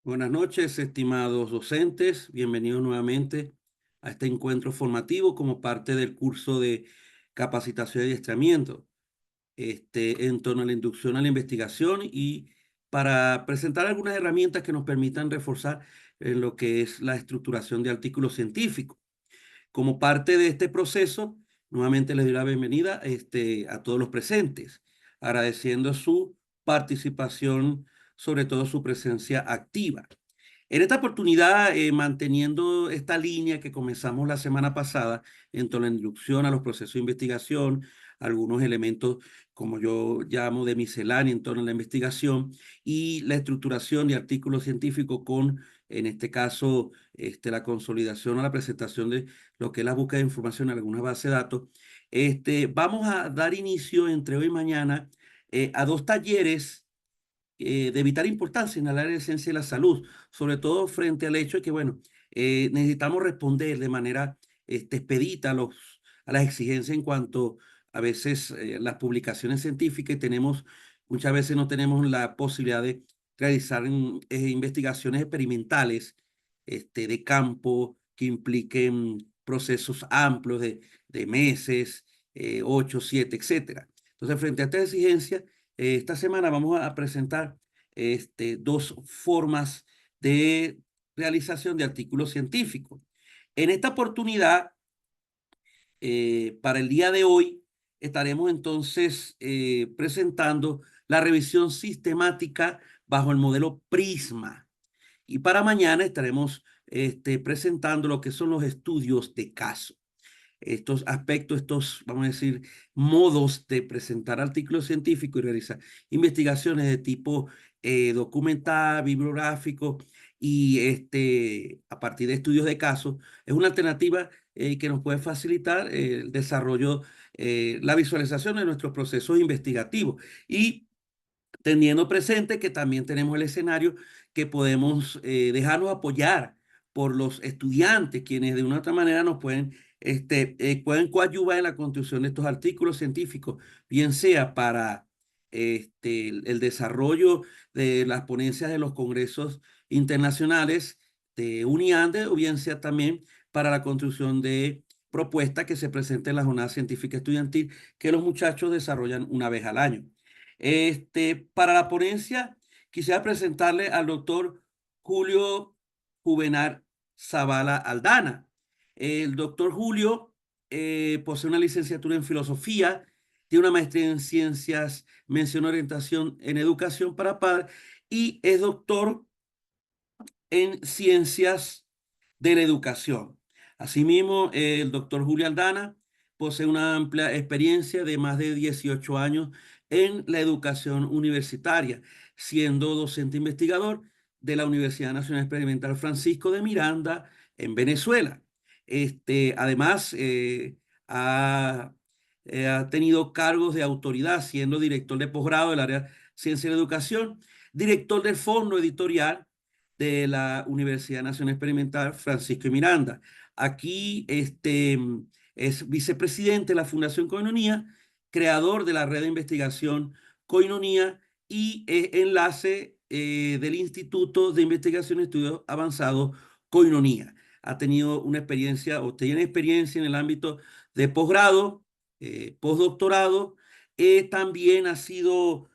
Buenas noches, estimados docentes. Bienvenidos nuevamente a este encuentro formativo como parte del curso de capacitación y adiestramiento en torno a la inducción a la investigación y para presentar algunas herramientas que nos permitan reforzar en lo que es la estructuración de artículos científicos. Como parte de este proceso, nuevamente les doy la bienvenida a todos los presentes, agradeciendo su participación, sobre todo su presencia activa. En esta oportunidad, manteniendo esta línea que comenzamos la semana pasada en torno a la introducción a los procesos de investigación, algunos elementos, como yo llamo, de miscelánea en torno a la investigación y la estructuración de artículos científicos con, en este caso, la consolidación o la presentación de lo que es la búsqueda de información en algunas bases de datos. Vamos a dar inicio entre hoy y mañana a dos talleres de vital importancia en el área de ciencia de la salud, sobre todo frente al hecho de que, bueno, necesitamos responder de manera expedita a las exigencias en cuanto a veces las publicaciones científicas y muchas veces no tenemos la posibilidad de realizar investigaciones experimentales de campo que impliquen procesos amplios de meses, 8, 7, etcétera. Entonces, frente a esta exigencia, esta semana vamos a presentar dos formas de realización de artículos científicos. En esta oportunidad, para el día de hoy, estaremos entonces presentando la revisión sistemática bajo el modelo Prisma. Y para mañana estaremos presentando lo que son los estudios de caso. Estos aspectos, vamos a decir, modos de presentar artículos científicos y realizar investigaciones de tipo documental, bibliográfico y a partir de estudios de casos, es una alternativa que nos puede facilitar el desarrollo, la visualización de nuestros procesos investigativos y teniendo presente que también tenemos el escenario que podemos dejarnos apoyar por los estudiantes, quienes de una u otra manera nos pueden coadyuvar en la construcción de estos artículos científicos, bien sea para el desarrollo de las ponencias de los congresos internacionales de UNIANDE, o bien sea también para la construcción de propuestas que se presenten en la jornada científica estudiantil que los muchachos desarrollan una vez al año. Para la ponencia, quisiera presentarle al doctor Julio Juvenal Zavala Aldana. El doctor Julio posee una licenciatura en filosofía, tiene una maestría en ciencias, mención orientación en educación para padres y es doctor en ciencias de la educación. Asimismo, el doctor Julio Aldana posee una amplia experiencia de más de 18 años en la educación universitaria, siendo docente investigador de la Universidad Nacional Experimental Francisco de Miranda en Venezuela. Además, ha, ha tenido cargos de autoridad, siendo director de posgrado del área de Ciencia y Educación, director del Fondo Editorial de la Universidad Nacional Experimental Francisco de Miranda. Aquí es vicepresidente de la Fundación Coinonía, creador de la red de investigación Coinonía y enlace del Instituto de Investigación y Estudios Avanzados Coinonía. Ha tenido una experiencia o tiene experiencia en el ámbito de posgrado, postdoctorado. También ha sido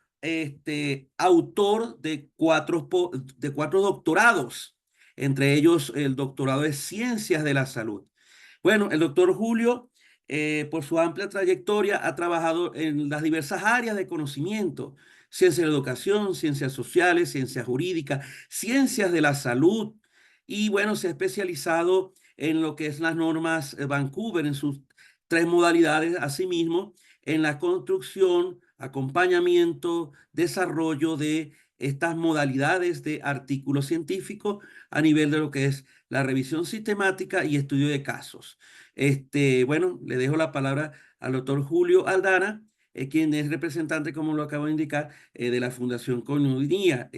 autor de cuatro doctorados, entre ellos el doctorado de Ciencias de la Salud. Bueno, el doctor Julio, por su amplia trayectoria, ha trabajado en las diversas áreas de conocimiento: ciencia de la educación, ciencias sociales, ciencias jurídicas, ciencias de la salud, y bueno, se ha especializado en lo que es las normas Vancouver en sus tres modalidades, asimismo en la construcción, acompañamiento, desarrollo de estas modalidades de artículos científicos a nivel de lo que es la revisión sistemática y estudio de casos. Bueno, le dejo la palabra al doctor Julio Aldana, quien es representante, como lo acabo de indicar, de la Fundación Coinonía.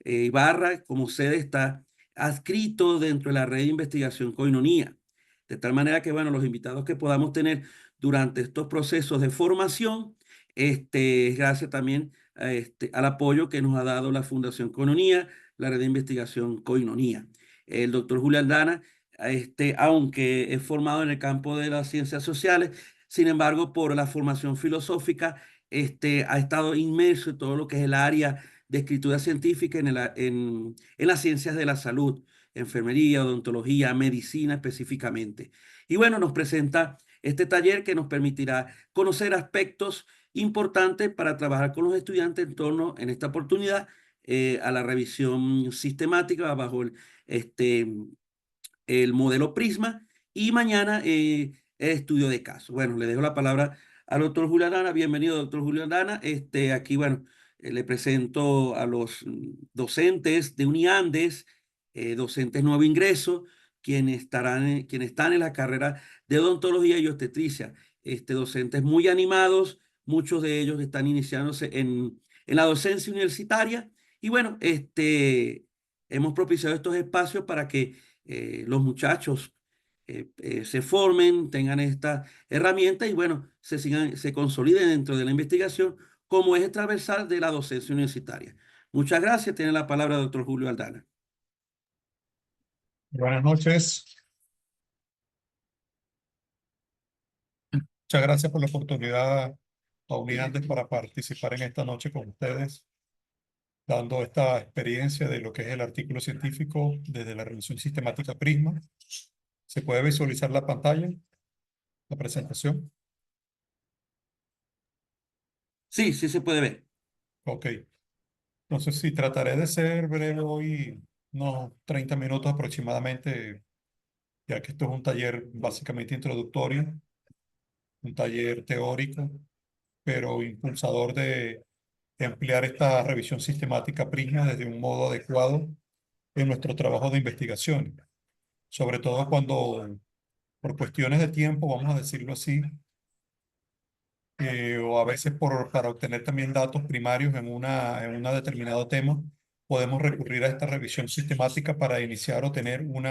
Ibarra, como sede, está adscrito dentro de la red de investigación Coinonía. De tal manera que, bueno, los invitados que podamos tener durante estos procesos de formación, gracias también al apoyo que nos ha dado la Fundación Coinonía, la red de investigación Koinonia. El doctor Julio Aldana, aunque es formado en el campo de las ciencias sociales, sin embargo, por la formación filosófica, ha estado inmerso en todo lo que es el área de escritura científica en las ciencias de la salud, enfermería, odontología, medicina específicamente. Y bueno, nos presenta este taller que nos permitirá conocer aspectos importantes para trabajar con los estudiantes en torno, en esta oportunidad, a la revisión sistemática bajo el modelo Prisma y mañana el estudio de caso. Bueno, le dejo la palabra al doctor Julio Aldana. Bienvenido, doctor Julio Aldana. Aquí, bueno, le presento a los docentes de Uniandes, docentes nuevo ingreso, quienes están en la carrera de odontología y obstetricia. Docentes muy animados, muchos de ellos están iniciándose en la docencia universitaria. Y bueno, hemos propiciado estos espacios para que los muchachos se formen, tengan esta herramienta y bueno, se consoliden dentro de la investigación como eje transversal de la docencia universitaria. Muchas gracias. Tiene la palabra el doctor Julio Aldana. Buenas noches. Muchas gracias por la oportunidad a Uniandes para participar en esta noche con ustedes, dando esta experiencia de lo que es el artículo científico desde la revisión sistemática Prisma. ¿Se puede visualizar la pantalla, la presentación? Sí, sí se puede ver. Ok. Entonces, sí, trataré de ser breve hoy, unos 30 minutos aproximadamente, ya que esto es un taller básicamente introductorio, un taller teórico, pero impulsador de emplear esta revisión sistemática Prisma desde un modo adecuado en nuestro trabajo de investigación, sobre todo cuando por cuestiones de tiempo, vamos a decirlo así, o a veces para obtener también datos primarios en una determinado tema, podemos recurrir a esta revisión sistemática para iniciar o tener un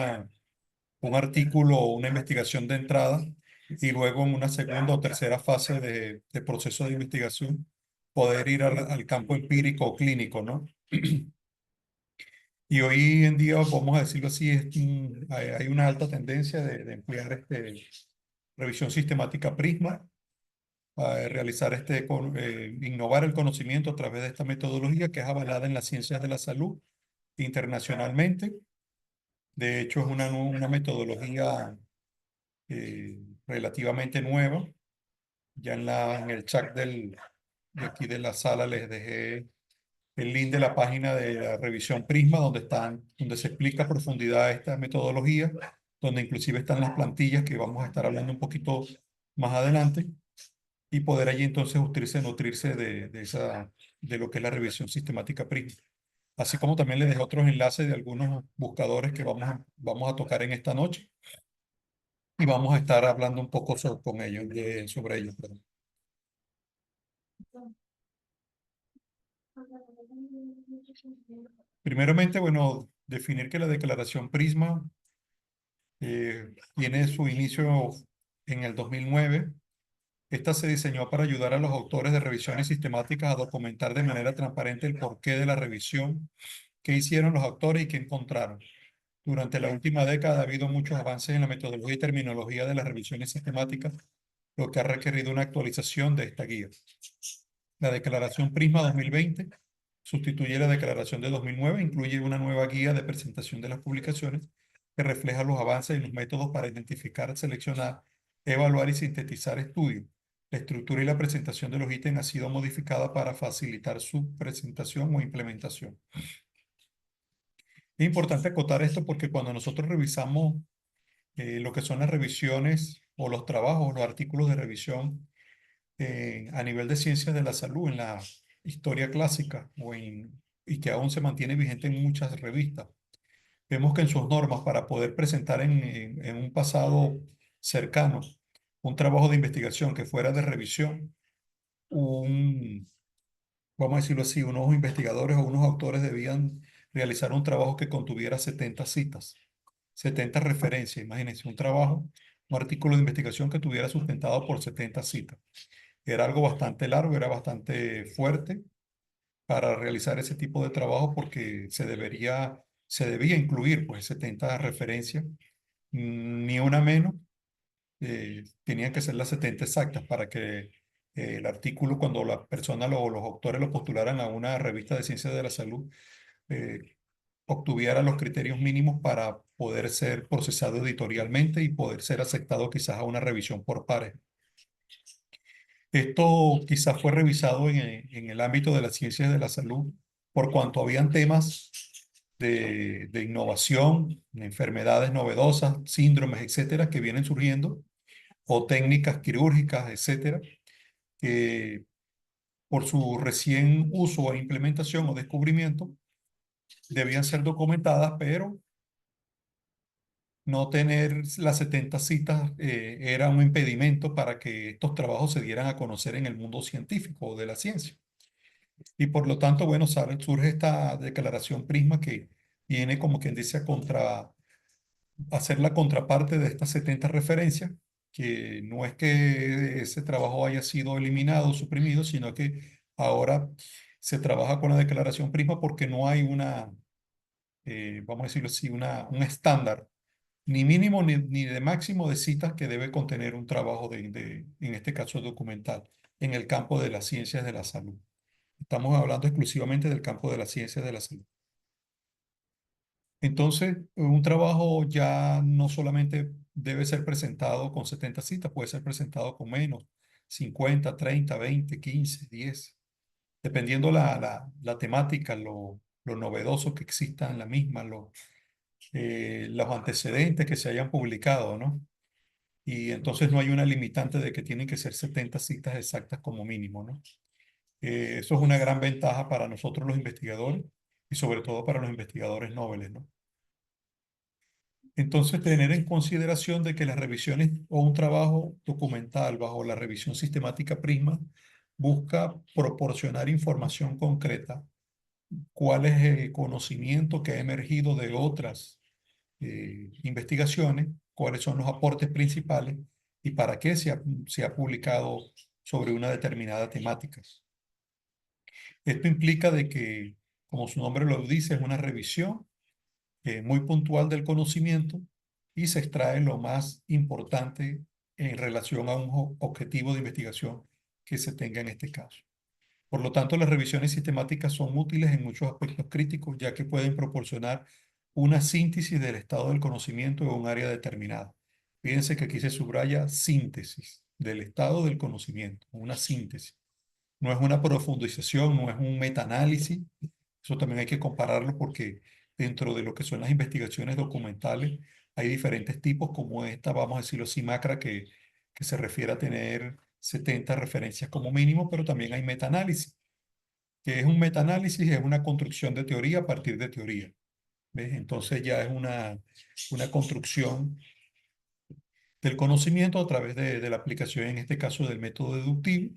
artículo o una investigación de entrada y luego en una segunda o tercera fase de proceso de investigación poder ir al campo empírico o clínico, ¿no? Y hoy en día, vamos a decirlo así, hay una alta tendencia de emplear revisión sistemática Prisma, a realizar innovar el conocimiento a través de esta metodología que es avalada en las ciencias de la salud internacionalmente. De hecho, es una metodología relativamente nueva. Ya en el chat de aquí de la sala les dejé el link de la página de la revisión Prisma, donde se explica a profundidad esta metodología, donde inclusive están las plantillas que vamos a estar hablando un poquito más adelante, y poder allí entonces nutrirse de lo que es la revisión sistemática Prisma. Así como también les dejé otros enlaces de algunos buscadores que vamos a tocar en esta noche, y vamos a estar hablando un poco sobre ellos. Perdón. Primeramente, bueno, definir que la declaración Prisma tiene su inicio en el 2009. Esta se diseñó para ayudar a los autores de revisiones sistemáticas a documentar de manera transparente el porqué de la revisión, qué hicieron los autores y qué encontraron. Durante la última década ha habido muchos avances en la metodología y terminología de las revisiones sistemáticas, lo que ha requerido una actualización de esta guía. La Declaración Prisma 2020 sustituye la Declaración de 2009 e incluye una nueva guía de presentación de las publicaciones que refleja los avances y los métodos para identificar, seleccionar, evaluar y sintetizar estudios. La estructura y la presentación de los ítems ha sido modificada para facilitar su presentación o implementación. Es importante acotar esto porque cuando nosotros revisamos lo que son las revisiones o los trabajos, los artículos de revisión a nivel de ciencias de la salud, en la historia clásica y que aún se mantiene vigente en muchas revistas, vemos que en sus normas para poder presentar en un pasado cercano un trabajo de investigación que fuera de revisión, vamos a decirlo así, unos investigadores o unos autores debían realizar un trabajo que contuviera 70 citas, 70 referencias. Imagínense un trabajo, un artículo de investigación que tuviera sustentado por 70 citas. Era algo bastante largo, era bastante fuerte, para realizar ese tipo de trabajo porque se debía incluir pues 70 referencias, ni una menos, tenían que ser las 70 exactas para que el artículo, cuando las personas o los autores lo postularan a una revista de ciencias de la salud, eh, obtuviera los criterios mínimos para poder ser procesado editorialmente y poder ser aceptado quizás a una revisión por pares. Esto quizás fue revisado en el ámbito de las ciencias de la salud por cuanto habían temas de innovación, de enfermedades novedosas, síndromes, etcétera, que vienen surgiendo, o técnicas quirúrgicas, etcétera, que por su recién uso e implementación o descubrimiento debían ser documentadas, pero no tener las 70 citas era un impedimento para que estos trabajos se dieran a conocer en el mundo científico o de la ciencia. Y por lo tanto, bueno, surge esta declaración Prisma que viene como quien dice hacer la contraparte de estas 70 referencias, que no es que ese trabajo haya sido eliminado o suprimido, sino que ahora se trabaja con la declaración Prisma porque no hay vamos a decirlo así, un estándar, ni mínimo ni de máximo de citas que debe contener un trabajo en este caso documental, en el campo de las ciencias de la salud. Estamos hablando exclusivamente del campo de las ciencias de la salud. Entonces, un trabajo ya no solamente debe ser presentado con 70 citas, puede ser presentado con menos, 50, 30, 20, 15, 10, dependiendo la temática, lo novedoso que exista en la misma, los antecedentes que se hayan publicado, ¿no? Y entonces no hay una limitante de que tienen que ser 70 citas exactas como mínimo, ¿no? Eso es una gran ventaja para nosotros los investigadores y sobre todo para los investigadores nobles, ¿no? Entonces, tener en consideración de que las revisiones o un trabajo documental bajo la revisión sistemática Prisma busca proporcionar información concreta, cuál es el conocimiento que ha emergido de otras investigaciones, cuáles son los aportes principales y para qué se ha publicado sobre una determinada temática. Esto implica de que, como su nombre lo dice, es una revisión muy puntual del conocimiento y se extrae lo más importante en relación a un objetivo de investigación que se tenga en este caso. Por lo tanto, las revisiones sistemáticas son útiles en muchos aspectos críticos, ya que pueden proporcionar una síntesis del estado del conocimiento en un área determinada. Fíjense que aquí se subraya síntesis del estado del conocimiento, una síntesis. No es una profundización, no es un metaanálisis. Eso también hay que compararlo porque dentro de lo que son las investigaciones documentales hay diferentes tipos, como esta, vamos a decirlo así, macra, que se refiere a tener 70 referencias como mínimo, pero también hay metaanálisis. Que es un metaanálisis? Es una construcción de teoría a partir de teoría. ¿Ves? Entonces ya es una construcción del conocimiento a través de la aplicación, en este caso, del método deductivo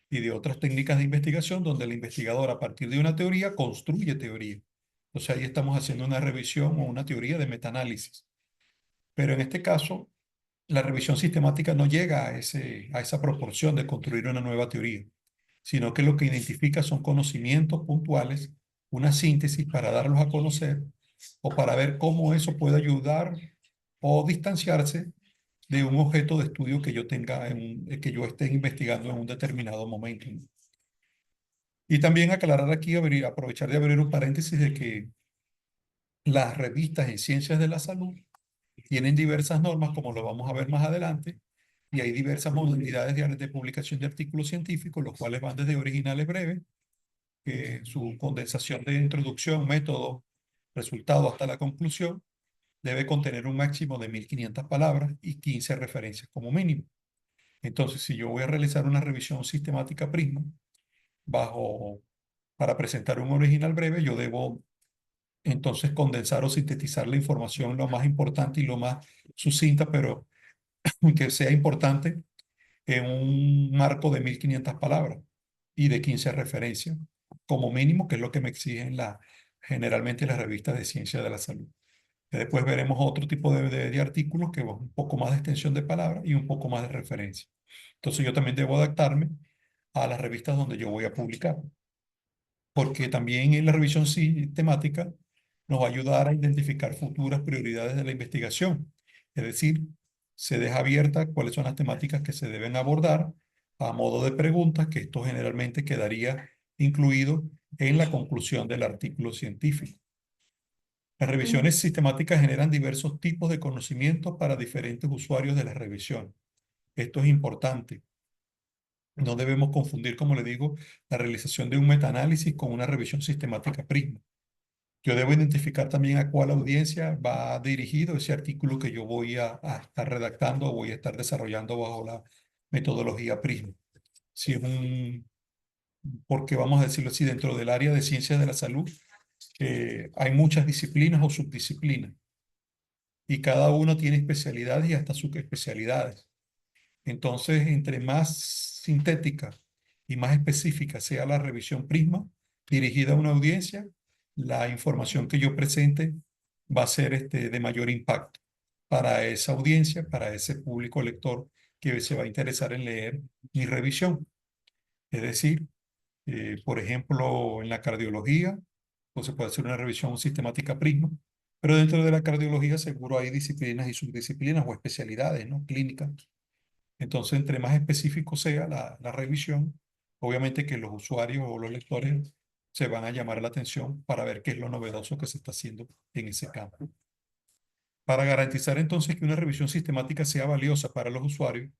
y de otras técnicas de investigación donde el investigador a partir de una teoría construye teoría. Entonces ahí estamos haciendo una revisión o una teoría de metaanálisis. Pero en este caso, la revisión sistemática no llega a esa proporción de construir una nueva teoría, sino que lo que identifica son conocimientos puntuales, una síntesis para darlos a conocer o para ver cómo eso puede ayudar o distanciarse de un objeto de estudio que yo tenga, que yo esté investigando en un determinado momento. Y también aclarar aquí, aprovechar de abrir un paréntesis de que las revistas en ciencias de la salud tienen diversas normas, como lo vamos a ver más adelante, y hay diversas modalidades de publicación de artículos científicos, los cuales van desde originales breves, su condensación de introducción, método, resultado hasta la conclusión, debe contener un máximo de 1500 palabras y 15 referencias como mínimo. Entonces, si yo voy a realizar una revisión sistemática Prisma, bajo, para presentar un original breve, yo debo entonces condensar o sintetizar la información lo más importante y lo más sucinta, pero que sea importante en un marco de 1500 palabras y de 15 referencias, como mínimo, que es lo que me exigen generalmente las revistas de ciencia de la salud. Después veremos otro tipo de artículos que va un poco más de extensión de palabras y un poco más de referencia. Entonces yo también debo adaptarme a las revistas donde yo voy a publicar. porque también en la revisión sistemática nos va a ayudar a identificar futuras prioridades de la investigación. Es decir, se deja abierta cuáles son las temáticas que se deben abordar a modo de preguntas, que esto generalmente quedaría incluido en la conclusión del artículo científico. Las revisiones sistemáticas generan diversos tipos de conocimientos para diferentes usuarios de la revisión. Esto es importante. No debemos confundir, como le digo, la realización de un metaanálisis con una revisión sistemática Prisma. Yo debo identificar también a cuál audiencia va dirigido ese artículo que yo voy a estar redactando o voy a estar desarrollando bajo la metodología Prisma. Si es porque vamos a decirlo así, dentro del área de ciencias de la salud, hay muchas disciplinas o subdisciplinas y cada uno tiene especialidades y hasta subespecialidades. Entonces, entre más sintética y más específica sea la revisión Prisma dirigida a una audiencia, la información que yo presente va a ser de mayor impacto para esa audiencia, para ese público lector que se va a interesar en leer mi revisión. Es decir, por ejemplo, en la cardiología, pues se puede hacer una revisión sistemática Prisma, pero dentro de la cardiología seguro hay disciplinas y subdisciplinas o especialidades, ¿no? Clínicas. Entonces, entre más específico sea la revisión, obviamente que los usuarios o los lectores se van a llamar la atención para ver qué es lo novedoso que se está haciendo en ese campo. Para garantizar entonces que una revisión sistemática sea valiosa para los usuarios,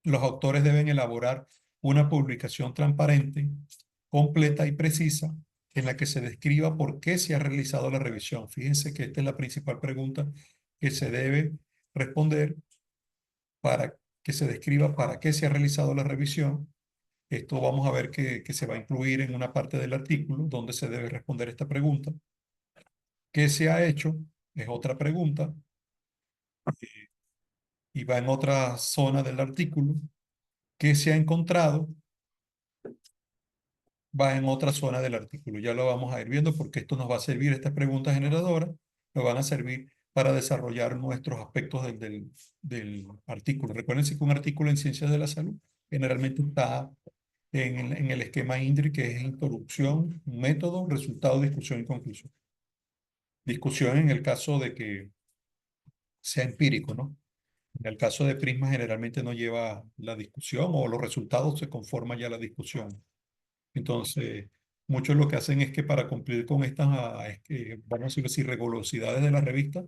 los autores deben elaborar una publicación transparente, completa y precisa en la que se describa por qué se ha realizado la revisión. Fíjense que esta es la principal pregunta que se debe responder para que se describa para qué se ha realizado la revisión. Esto vamos a ver que se va a incluir en una parte del artículo donde se debe responder esta pregunta. ¿Qué se ha hecho? Es otra pregunta y va en otra zona del artículo. ¿Qué se ha encontrado? Va en otra zona del artículo. Ya lo vamos a ir viendo porque esto nos va a servir, estas preguntas generadoras, nos van a servir para desarrollar nuestros aspectos del artículo. Recuerden que un artículo en ciencias de la salud generalmente está en el esquema INDRI, que es introducción, método, resultado, discusión y conclusión. Discusión en el caso de que sea empírico, ¿no? En el caso de Prisma generalmente no lleva la discusión o los resultados se conforma ya la discusión. Entonces, muchos lo que hacen es que para cumplir con estas, vamos a decir así, rigurosidades de la revista,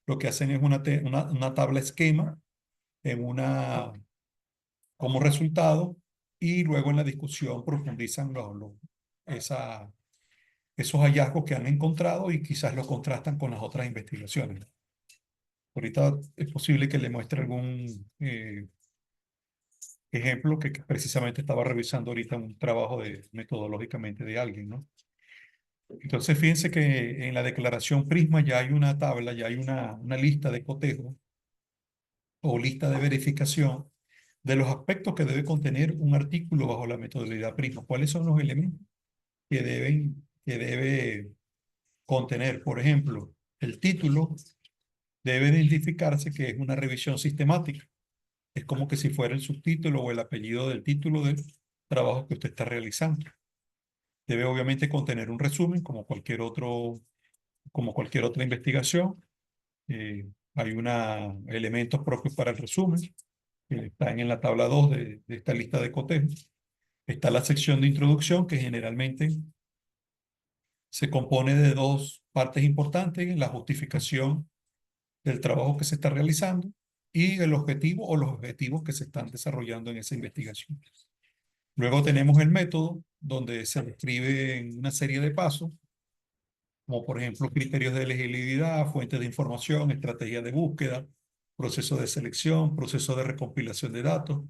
lo que hacen es una tabla esquema en como resultado y luego en la discusión profundizan esa, esos hallazgos que han encontrado y quizás los contrastan con las otras investigaciones. Ahorita es posible que le muestre algún ejemplo que precisamente estaba revisando ahorita un trabajo metodológicamente de alguien, ¿no? Entonces, fíjense que en la declaración Prisma ya hay una tabla, ya hay una lista de cotejo o lista de verificación de los aspectos que debe contener un artículo bajo la metodología Prisma. ¿Cuáles son los elementos que debe contener? Por ejemplo, el título debe identificarse que es una revisión sistemática. Es como que si fuera el subtítulo o el apellido del título del trabajo que usted está realizando. Debe obviamente contener un resumen como cualquier otra investigación. Hay elementos propios para el resumen, que están en la tabla 2 de esta lista de cotejo. Está la sección de introducción, que generalmente se compone de dos partes importantes: la justificación del trabajo que se está realizando y el objetivo o los objetivos que se están desarrollando en esa investigación. Luego tenemos el método, donde se describe en una serie de pasos, como por ejemplo criterios de elegibilidad, fuentes de información, estrategias de búsqueda, proceso de selección, proceso de recompilación de datos,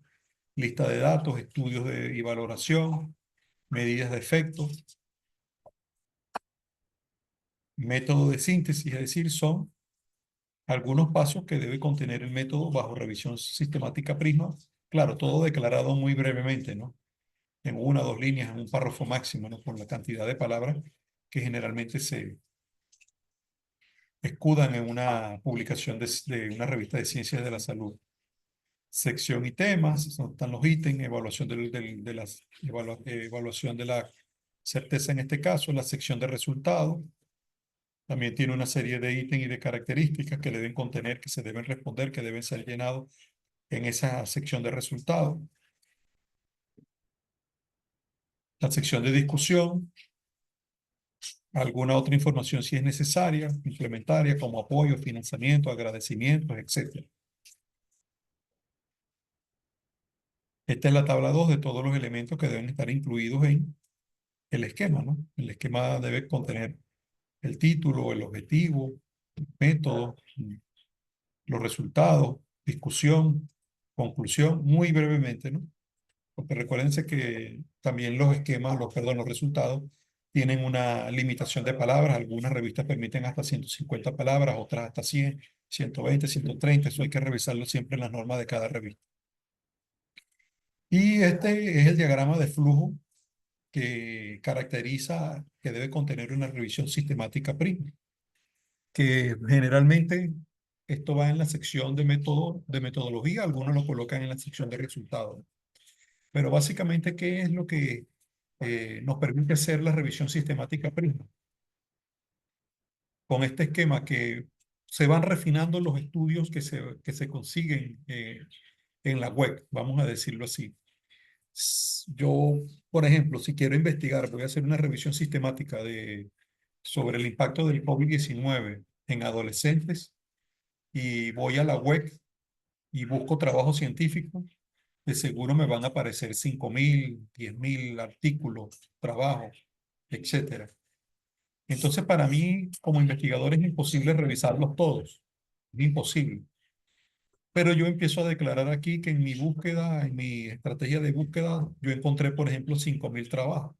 lista de datos, estudios y valoración, medidas de efectos, método de síntesis, es decir, son algunos pasos que debe contener el método bajo revisión sistemática Prisma. Claro, todo declarado muy brevemente, ¿no? En una o dos líneas, en un párrafo máximo, ¿no? Por la cantidad de palabras que generalmente se escudan en una publicación de una revista de ciencias de la salud. Sección y temas, están los ítems, evaluación evaluación de la certeza en este caso, la sección de resultados. También tiene una serie de ítems y de características que deben contener, que se deben responder, que deben ser llenados en esa sección de resultados. La sección de discusión, alguna otra información si es necesaria, implementaria, como apoyo, financiamiento, agradecimientos, etc. Esta es la tabla 2 de todos los elementos que deben estar incluidos en el esquema, ¿no? El esquema debe contener el título, el objetivo, el método, los resultados, discusión, conclusión, muy brevemente, ¿no? Porque recuérdense que también los esquemas, los resultados, tienen una limitación de palabras. Algunas revistas permiten hasta 150 palabras, otras hasta 100, 120, 130. Eso hay que revisarlo siempre en las normas de cada revista. Y este es el diagrama de flujo que caracteriza, que debe contener una revisión sistemática PRISM, que generalmente esto va en la sección de método, de metodología, algunos lo colocan en la sección de resultados. Pero básicamente, ¿qué es lo que nos permite hacer la revisión sistemática PRISM? Con este esquema que se van refinando los estudios que se consiguen en la web, vamos a decirlo así. Yo, por ejemplo, si quiero investigar, voy a hacer una revisión sistemática sobre el impacto del COVID-19 en adolescentes y voy a la web y busco trabajo científico, de seguro me van a aparecer 5.000, 10.000 artículos, trabajos, etcétera. Entonces, para mí, como investigador, es imposible revisarlos todos. Es imposible. Pero yo empiezo a declarar aquí que en mi búsqueda, en mi estrategia de búsqueda, yo encontré, por ejemplo, 5.000 trabajos.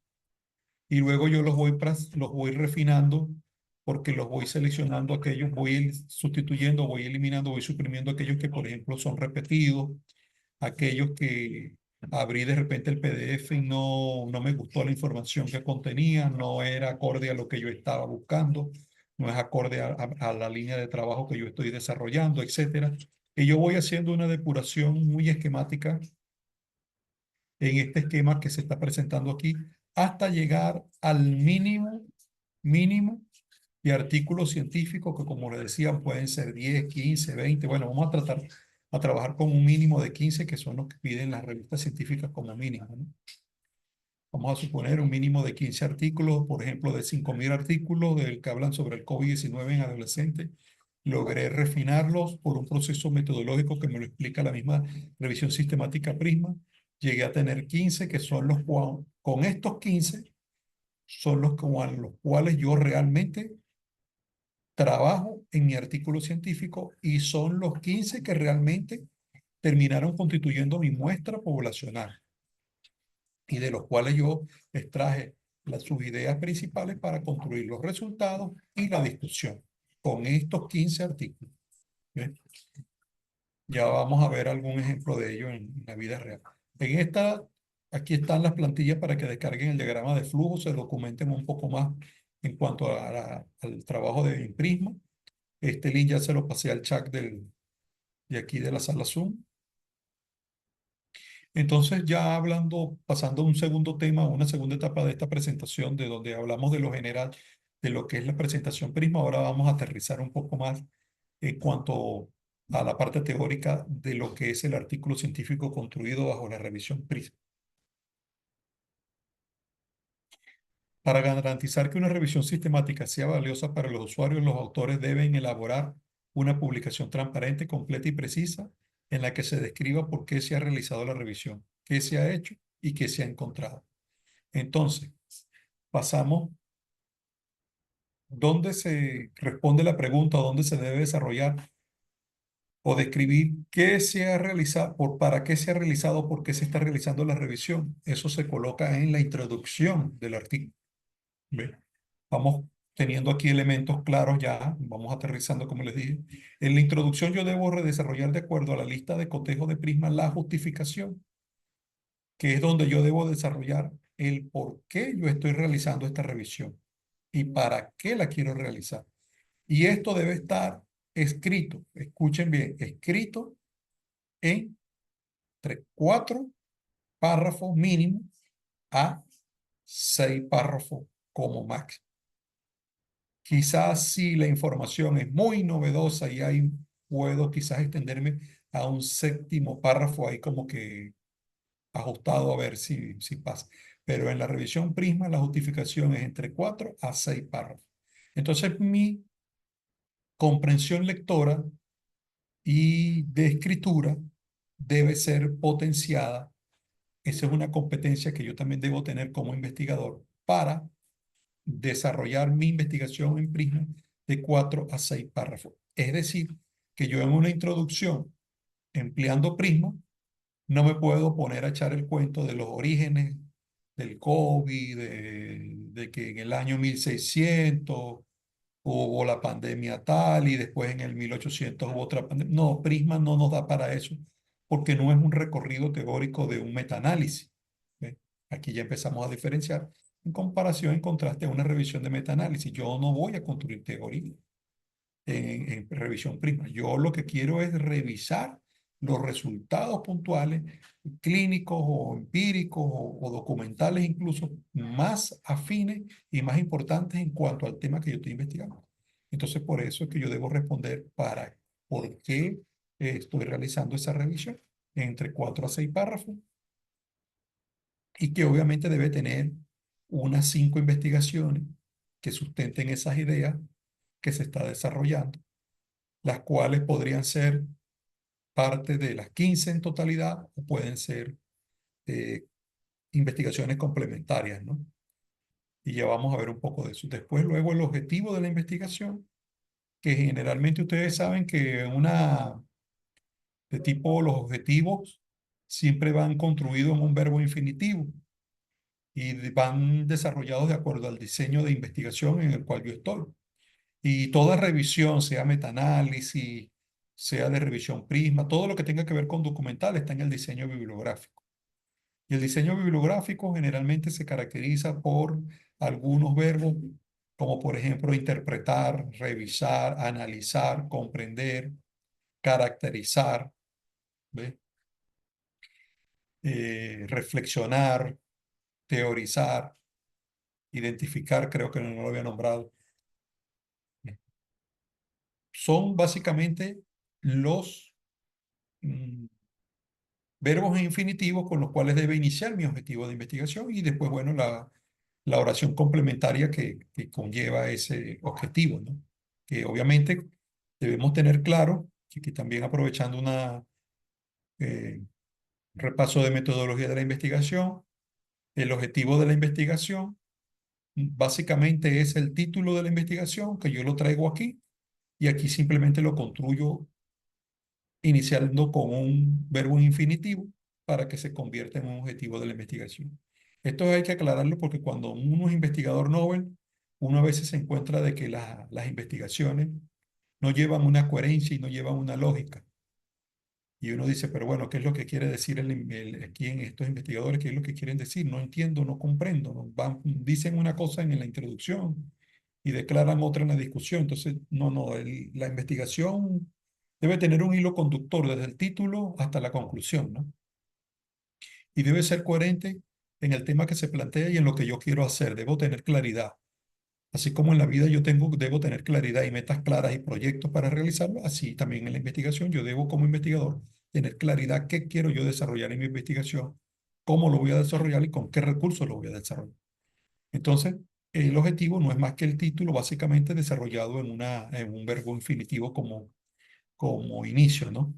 Y luego yo los voy refinando porque los voy seleccionando aquellos, voy sustituyendo, voy eliminando, voy suprimiendo aquellos que, por ejemplo, son repetidos, aquellos que abrí de repente el PDF y no me gustó la información que contenía, no era acorde a lo que yo estaba buscando, no es acorde a la línea de trabajo que yo estoy desarrollando, etcétera. Y yo voy haciendo una depuración muy esquemática en este esquema que se está presentando aquí hasta llegar al mínimo de artículos científicos que, como le decía, pueden ser 10, 15, 20. Bueno, vamos a trabajar con un mínimo de 15, que son los que piden las revistas científicas como mínimo, ¿no? Vamos a suponer un mínimo de 15 artículos, por ejemplo, de 5.000 artículos del que hablan sobre el COVID-19 en adolescentes. Logré refinarlos por un proceso metodológico que me lo explica la misma revisión sistemática Prisma. Llegué a tener 15, que son con estos 15 son los cuales yo realmente trabajo en mi artículo científico y son los 15 que realmente terminaron constituyendo mi muestra poblacional y de los cuales yo extraje sus ideas principales para construir los resultados y la discusión con estos 15 artículos. ¿Bien? Ya vamos a ver algún ejemplo de ello en la vida real. Aquí están las plantillas para que descarguen el diagrama de flujo, se documenten un poco más en cuanto al trabajo de Prisma. Este link ya se lo pasé al chat de aquí de la sala Zoom. Entonces, ya pasando a un segundo tema, una segunda etapa de esta presentación, de donde hablamos de lo general, de lo que es la presentación Prisma, ahora vamos a aterrizar un poco más en cuanto a la parte teórica de lo que es el artículo científico construido bajo la revisión Prisma. Para garantizar que una revisión sistemática sea valiosa para los usuarios, los autores deben elaborar una publicación transparente, completa y precisa en la que se describa por qué se ha realizado la revisión, qué se ha hecho y qué se ha encontrado. Entonces, pasamos dónde se responde la pregunta, dónde se debe desarrollar o describir qué se ha realizado, para qué se ha realizado, por qué se está realizando la revisión. Eso se coloca en la introducción del artículo. ¿Ve? Vamos teniendo aquí elementos claros ya, vamos aterrizando como les dije. En la introducción yo debo redesarrollar de acuerdo a la lista de cotejo de Prisma la justificación, que es donde yo debo desarrollar el por qué yo estoy realizando esta revisión y para qué la quiero realizar. Y esto debe estar escrito, escuchen bien, escrito en 4 párrafos mínimos a 6 párrafos como máximo. Quizás si la información es muy novedosa y ahí puedo quizás extenderme a un séptimo párrafo ahí como que ajustado a ver si pasa. Pero en la revisión Prisma la justificación es entre 4 a 6 párrafos. Entonces mi comprensión lectora y de escritura debe ser potenciada. Esa es una competencia que yo también debo tener como investigador para desarrollar mi investigación en Prisma de 4 a 6 párrafos. Es decir, que yo en una introducción, empleando Prisma, no me puedo poner a echar el cuento de los orígenes del COVID, de que en el año 1600 hubo la pandemia tal y después en el 1800 hubo otra pandemia. No, Prisma no nos da para eso porque no es un recorrido teórico de un metaanálisis. ¿Ve? Aquí ya empezamos a diferenciar en comparación, en contraste a una revisión de metaanálisis. Yo no voy a construir teoría en revisión Prisma. Yo lo que quiero es revisar los resultados puntuales, clínicos o empíricos o documentales incluso, más afines y más importantes en cuanto al tema que yo estoy investigando. Entonces, por eso es que yo debo responder para por qué estoy realizando esa revisión entre 4 a 6 párrafos y que obviamente debe tener unas 5 investigaciones que sustenten esas ideas que se está desarrollando, las cuales podrían ser parte de las 15 en totalidad o pueden ser eh, investigaciones complementarias, ¿no? Y ya vamos a ver un poco de eso. Después, luego, el objetivo de la investigación, que generalmente ustedes saben que una de tipo, los objetivos siempre van construidos en un verbo infinitivo y van desarrollados de acuerdo al diseño de investigación en el cual yo estoy. Y toda revisión, sea metaanálisis, sea de revisión Prisma, todo lo que tenga que ver con documental está en el diseño bibliográfico. Y el diseño bibliográfico generalmente se caracteriza por algunos verbos, como por ejemplo interpretar, revisar, analizar, comprender, caracterizar, ¿ve? Reflexionar, teorizar, identificar, creo que no lo había nombrado. Son básicamente los mm, verbos infinitivos con los cuales debe iniciar mi objetivo de investigación y después, bueno, la oración complementaria que conlleva ese objetivo, ¿no? Que obviamente debemos tener claro que aquí también aprovechando un repaso de metodología de la investigación, el objetivo de la investigación básicamente es el título de la investigación, que yo lo traigo aquí, y aquí simplemente lo construyo iniciando con un verbo infinitivo para que se convierta en un objetivo de la investigación. Esto hay que aclararlo porque cuando uno es investigador novel, uno a veces se encuentra de que las investigaciones no llevan una coherencia y no llevan una lógica. Y uno dice, pero bueno, ¿qué es lo que quiere decir aquí en estos investigadores? ¿Qué es lo que quieren decir? No entiendo, no comprendo. ¿No? Dicen una cosa en la introducción y declaran otra en la discusión. Entonces, no, la investigación debe tener un hilo conductor desde el título hasta la conclusión, ¿no? Y debe ser coherente en el tema que se plantea y en lo que yo quiero hacer. Debo tener claridad. Así como en la vida debo tener claridad y metas claras y proyectos para realizarlo, así también en la investigación yo debo como investigador tener claridad qué quiero yo desarrollar en mi investigación, cómo lo voy a desarrollar y con qué recursos lo voy a desarrollar. Entonces, el objetivo no es más que el título básicamente desarrollado en un verbo infinitivo como inicio, ¿no?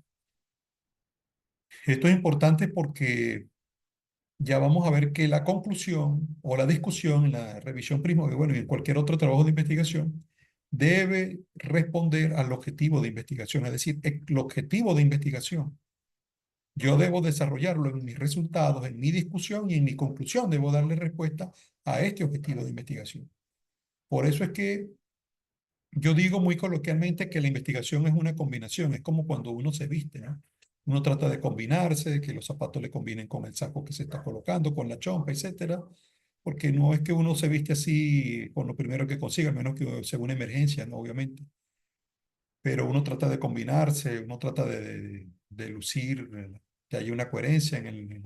Esto es importante porque ya vamos a ver que la conclusión o la discusión en la revisión Prisma, que bueno, y en cualquier otro trabajo de investigación, debe responder al objetivo de investigación, es decir, el objetivo de investigación. Yo debo desarrollarlo en mis resultados, en mi discusión y en mi conclusión. Debo darle respuesta a este objetivo de investigación. Por eso es que yo digo muy coloquialmente que la investigación es una combinación, es como cuando uno se viste, ¿no? Uno trata de combinarse, que los zapatos le combinen con el saco que se está colocando, con la chompa, etcétera, porque no es que uno se viste así con lo primero que consiga, a menos que sea una emergencia, ¿no? Obviamente. Pero uno trata de combinarse, uno trata de lucir, que haya una coherencia en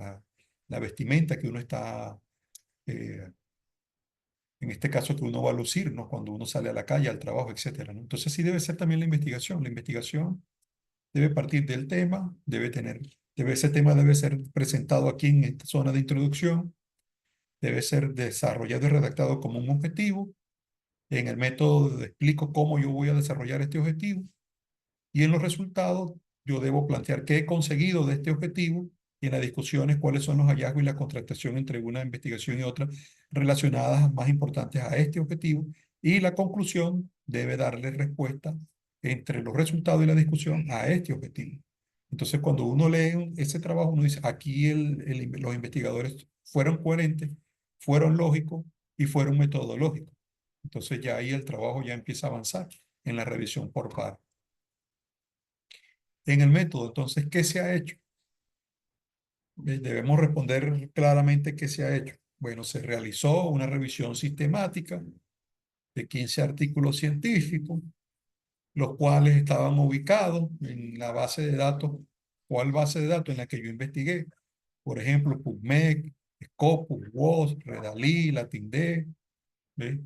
la vestimenta que uno está En este caso que uno va a lucir, ¿no? Cuando uno sale a la calle, al trabajo, etcétera, ¿no? Entonces sí debe ser también la investigación. La investigación debe partir del tema, ese tema debe ser presentado aquí en esta zona de introducción, debe ser desarrollado y redactado como un objetivo. En el método explico cómo yo voy a desarrollar este objetivo y en los resultados yo debo plantear qué he conseguido de este objetivo y en las discusiones cuáles son los hallazgos y la contrastación entre una investigación y otra relacionadas más importantes a este objetivo y la conclusión debe darle respuesta entre los resultados y la discusión a este objetivo. Entonces, cuando uno lee ese trabajo, uno dice, aquí los investigadores fueron coherentes, fueron lógicos y fueron metodológicos. Entonces, ya ahí el trabajo ya empieza a avanzar en la revisión por par. En el método, entonces, ¿qué se ha hecho? Debemos responder claramente qué se ha hecho. Bueno, se realizó una revisión sistemática de 15 artículos científicos, los cuales estaban ubicados en la base de datos. ¿Cuál base de datos? En la que yo investigué. Por ejemplo, PubMed, Scopus, WOS, Redalí, LatinD. ¿Ve?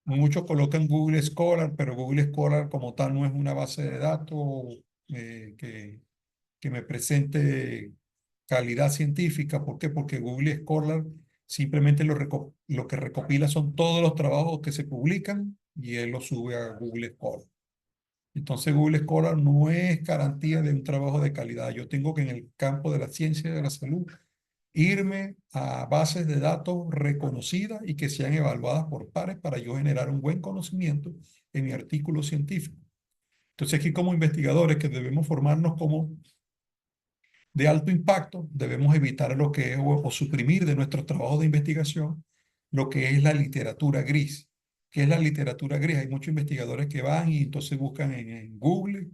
Muchos colocan Google Scholar, pero Google Scholar como tal no es una base de datos que me presente calidad científica. ¿Por qué? Porque Google Scholar simplemente lo que recopila son todos los trabajos que se publican y él los sube a Google Scholar. Entonces Google Scholar no es garantía de un trabajo de calidad. Yo tengo que en el campo de la ciencia y de la salud irme a bases de datos reconocidas y que sean evaluadas por pares para yo generar un buen conocimiento en mi artículo científico. Entonces aquí como investigadores que debemos formarnos como de alto impacto, debemos evitar lo que es o suprimir de nuestros trabajos de investigación lo que es la literatura gris. ¿Qué es la literatura gris? Hay muchos investigadores que van y entonces buscan en Google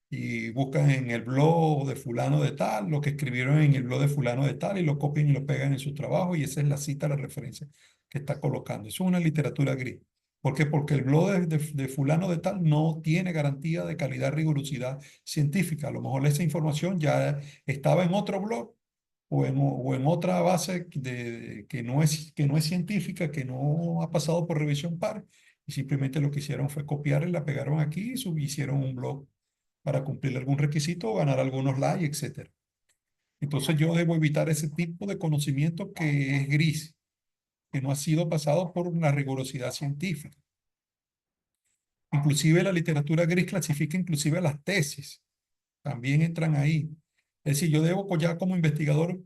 y buscan en el blog de fulano de tal, lo que escribieron en el blog de fulano de tal y lo copian y lo pegan en su trabajo y esa es la cita, la referencia que está colocando. Eso es una literatura gris. ¿Por qué? Porque el blog de fulano de tal no tiene garantía de calidad, rigurosidad científica. A lo mejor esa información ya estaba en otro blog o en otra base que no es científica, que no ha pasado por revisión par, y simplemente lo que hicieron fue copiar y la pegaron aquí y hicieron un blog para cumplir algún requisito o ganar algunos likes, etcétera. Entonces yo debo evitar ese tipo de conocimiento que es gris, que no ha sido pasado por una rigurosidad científica. Inclusive la literatura gris clasifica inclusive las tesis, también entran ahí. Es decir, yo debo ya como investigador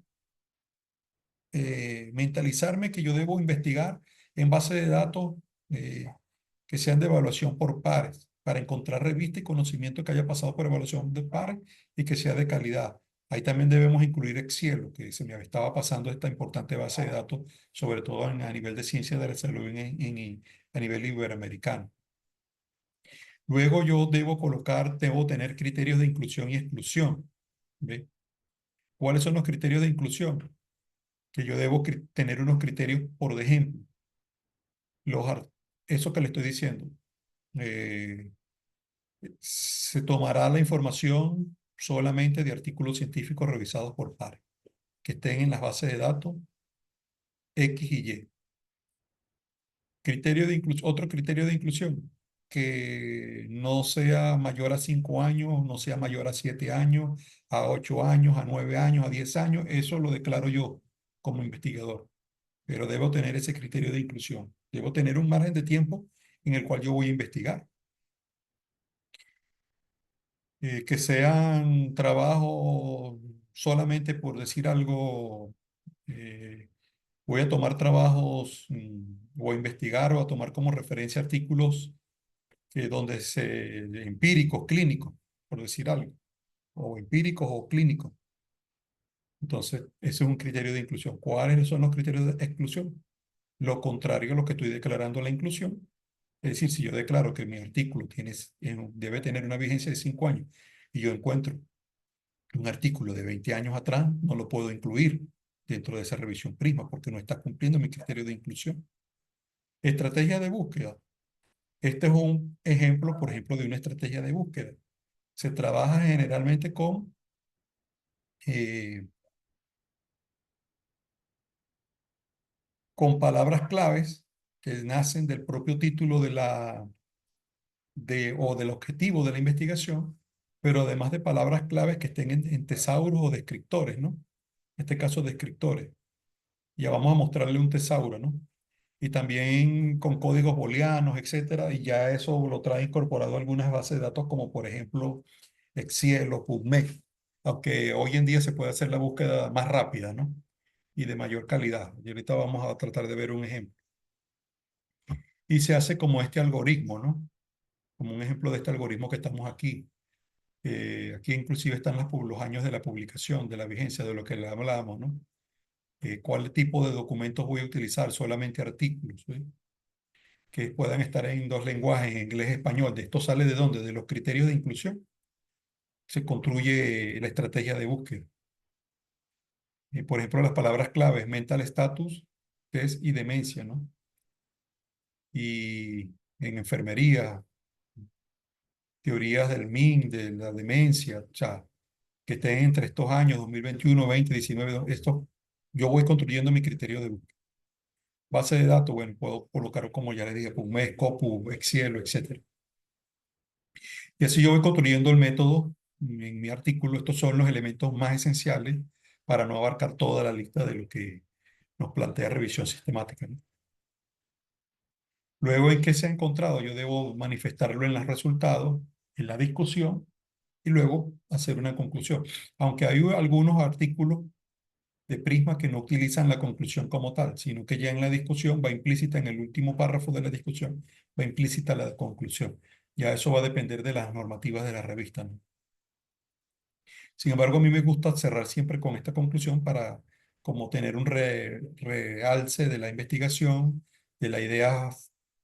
mentalizarme que yo debo investigar en base de datos eh, que sean de evaluación por pares, para encontrar revista y conocimiento que haya pasado por evaluación de pares y que sea de calidad. Ahí también debemos incluir Excel, que se me estaba pasando esta importante base de datos, sobre todo a nivel de ciencia de la salud a nivel iberoamericano. Luego yo debo tener criterios de inclusión y exclusión. ¿Ve? ¿Cuáles son los criterios de inclusión? Que yo debo tener unos criterios, por ejemplo, los, eso que le estoy diciendo. eh, Se tomará la información solamente de artículos científicos revisados por pares, que estén en las bases de datos X y Y. Otro criterio de inclusión, que no sea mayor a 5 años, no sea mayor a 7 años, a 8 años, a 9 años, a 10 años. Eso lo declaro yo como investigador, pero debo tener ese criterio de inclusión. Debo tener un margen de tiempo en el cual yo voy a investigar. Que sean trabajos solamente por decir algo, eh, voy a tomar trabajos o a investigar o a tomar como referencia artículos empíricos, clínicos, por decir algo, o empíricos o clínicos. Entonces, ese es un criterio de inclusión. ¿Cuáles son los criterios de exclusión? Lo contrario a lo que estoy declarando la inclusión. Es decir, si yo declaro que mi artículo debe tener una vigencia de 5 años y yo encuentro un artículo de 20 años atrás, no lo puedo incluir dentro de esa revisión Prisma porque no está cumpliendo mi criterio de inclusión. Estrategia de búsqueda. Este es un ejemplo, por ejemplo, de una estrategia de búsqueda. Se trabaja generalmente con eh, con palabras claves que nacen del propio título o del objetivo de la investigación, pero además de palabras claves que estén en tesauros o descriptores, ¿no? En este caso, descriptores. Ya vamos a mostrarle un tesauro, ¿no? Y también con códigos booleanos, etcétera, y ya eso lo trae incorporado a algunas bases de datos como por ejemplo Excel o PubMed, aunque hoy en día se puede hacer la búsqueda más rápida, ¿no? Y de mayor calidad. Y ahorita vamos a tratar de ver un ejemplo. Y se hace como este algoritmo, ¿no? Como un ejemplo de este algoritmo que estamos aquí. Aquí inclusive están los años de la publicación, de la vigencia, de lo que le hablamos, ¿no? ¿Cuál tipo de documentos voy a utilizar? Solamente artículos, ¿sí? Que puedan estar en dos lenguajes, en inglés y español. ¿De esto sale de dónde? De los criterios de inclusión. Se construye la estrategia de búsqueda. Por ejemplo, las palabras claves, mental status, test y demencia, ¿no? Y en enfermería, teorías del MIN, de la demencia, o sea, que estén entre estos años, 2021, 20, 19, esto, yo voy construyendo mi criterio de búsqueda. Base de datos, bueno, puedo colocar, como ya les dije, PubMed, Scopus, Excel, etcétera. Y así yo voy construyendo el método. En mi artículo, estos son los elementos más esenciales para no abarcar toda la lista de lo que nos plantea revisión sistemática, ¿no? Luego, ¿en qué se ha encontrado? Yo debo manifestarlo en los resultados, en la discusión, y luego hacer una conclusión. Aunque hay algunos artículos de Prisma que no utilizan la conclusión como tal, sino que ya en la discusión va implícita, en el último párrafo de la discusión, va implícita la conclusión. Ya eso va a depender de las normativas de la revista, ¿no? Sin embargo, a mí me gusta cerrar siempre con esta conclusión para como tener un realce de la investigación, de la idea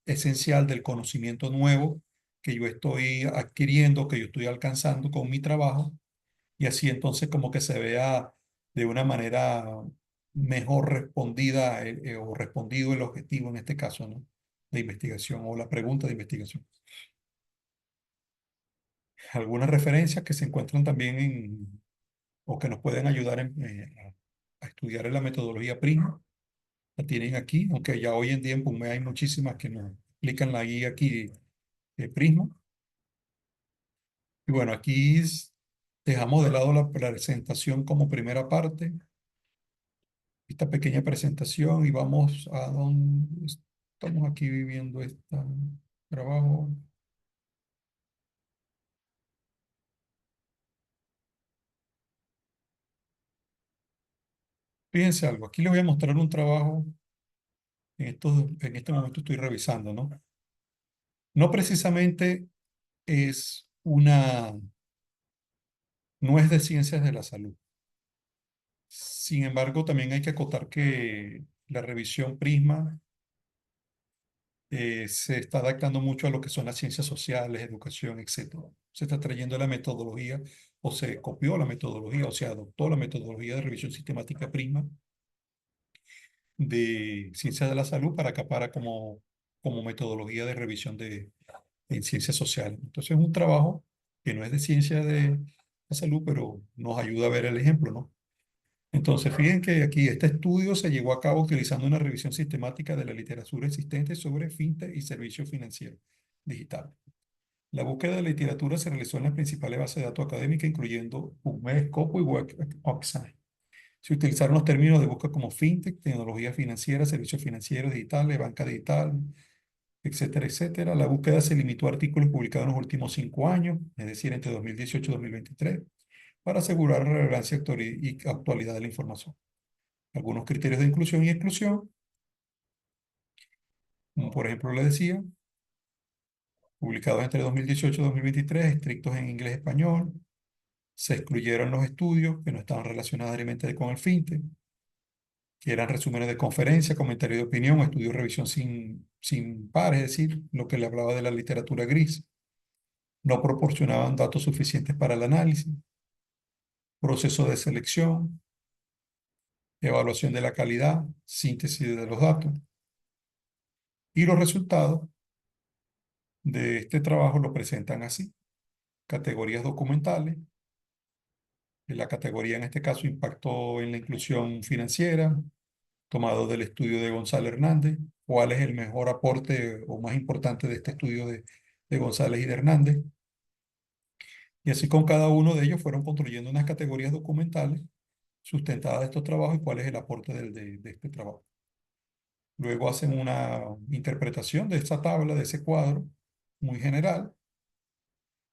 esencial del conocimiento nuevo que yo estoy adquiriendo, que yo estoy alcanzando con mi trabajo, y así entonces como que se vea de una manera mejor respondida o respondido el objetivo en este caso, ¿no? De investigación o la pregunta de investigación. Algunas referencias que se encuentran también o que nos pueden ayudar a estudiar en la metodología PRIMA. La tienen aquí, aunque ya hoy en día en PUME hay muchísimas que nos explican la guía aquí de Prisma. Y bueno, dejamos de lado la presentación como primera parte, esta pequeña presentación, y vamos a donde estamos aquí viviendo este trabajo. Fíjense algo, aquí les voy a mostrar un trabajo en este momento estoy revisando, ¿no? No precisamente no es de ciencias de la salud. Sin embargo, también hay que acotar que la revisión Prisma se está adaptando mucho a lo que son las ciencias sociales, educación, etcétera. Se está trayendo la metodología, o se copió la metodología, o se adoptó la metodología de revisión sistemática Prisma de ciencias de la salud para acá para como metodología de revisión en ciencias sociales. Entonces es un trabajo que no es de ciencia de la salud, pero nos ayuda a ver el ejemplo, ¿no? Entonces, fíjense que aquí este estudio se llevó a cabo utilizando una revisión sistemática de la literatura existente sobre fintech y servicios financieros digitales. La búsqueda de literatura se realizó en las principales bases de datos académicas, incluyendo PubMed, Scopus y WebOxine. Se utilizaron los términos de búsqueda como fintech, tecnología financiera, servicios financieros digitales, banca digital, etcétera, etcétera. La búsqueda se limitó a artículos publicados en los últimos 5 años, es decir, entre 2018 y 2023, para asegurar la relevancia y actualidad de la información. Algunos criterios de inclusión y exclusión, como por ejemplo le decía, publicados entre 2018 y 2023, estrictos en inglés y español. Se excluyeron los estudios que no estaban relacionados directamente con el fintech, que eran resúmenes de conferencia, comentarios de opinión, estudios de revisión sin par, es decir, lo que le hablaba de la literatura gris. No proporcionaban datos suficientes para el análisis, proceso de selección, evaluación de la calidad, síntesis de los datos. Y los resultados de este trabajo lo presentan así: categorías documentales. La categoría en este caso impactó en la inclusión financiera, tomado del estudio de Gonzalo Hernández, cuál es el mejor aporte o más importante de este estudio de González y de Hernández. Y así con cada uno de ellos fueron construyendo unas categorías documentales sustentadas de estos trabajos y cuál es el aporte de este trabajo. Luego hacen una interpretación de esa tabla, de ese cuadro, muy general,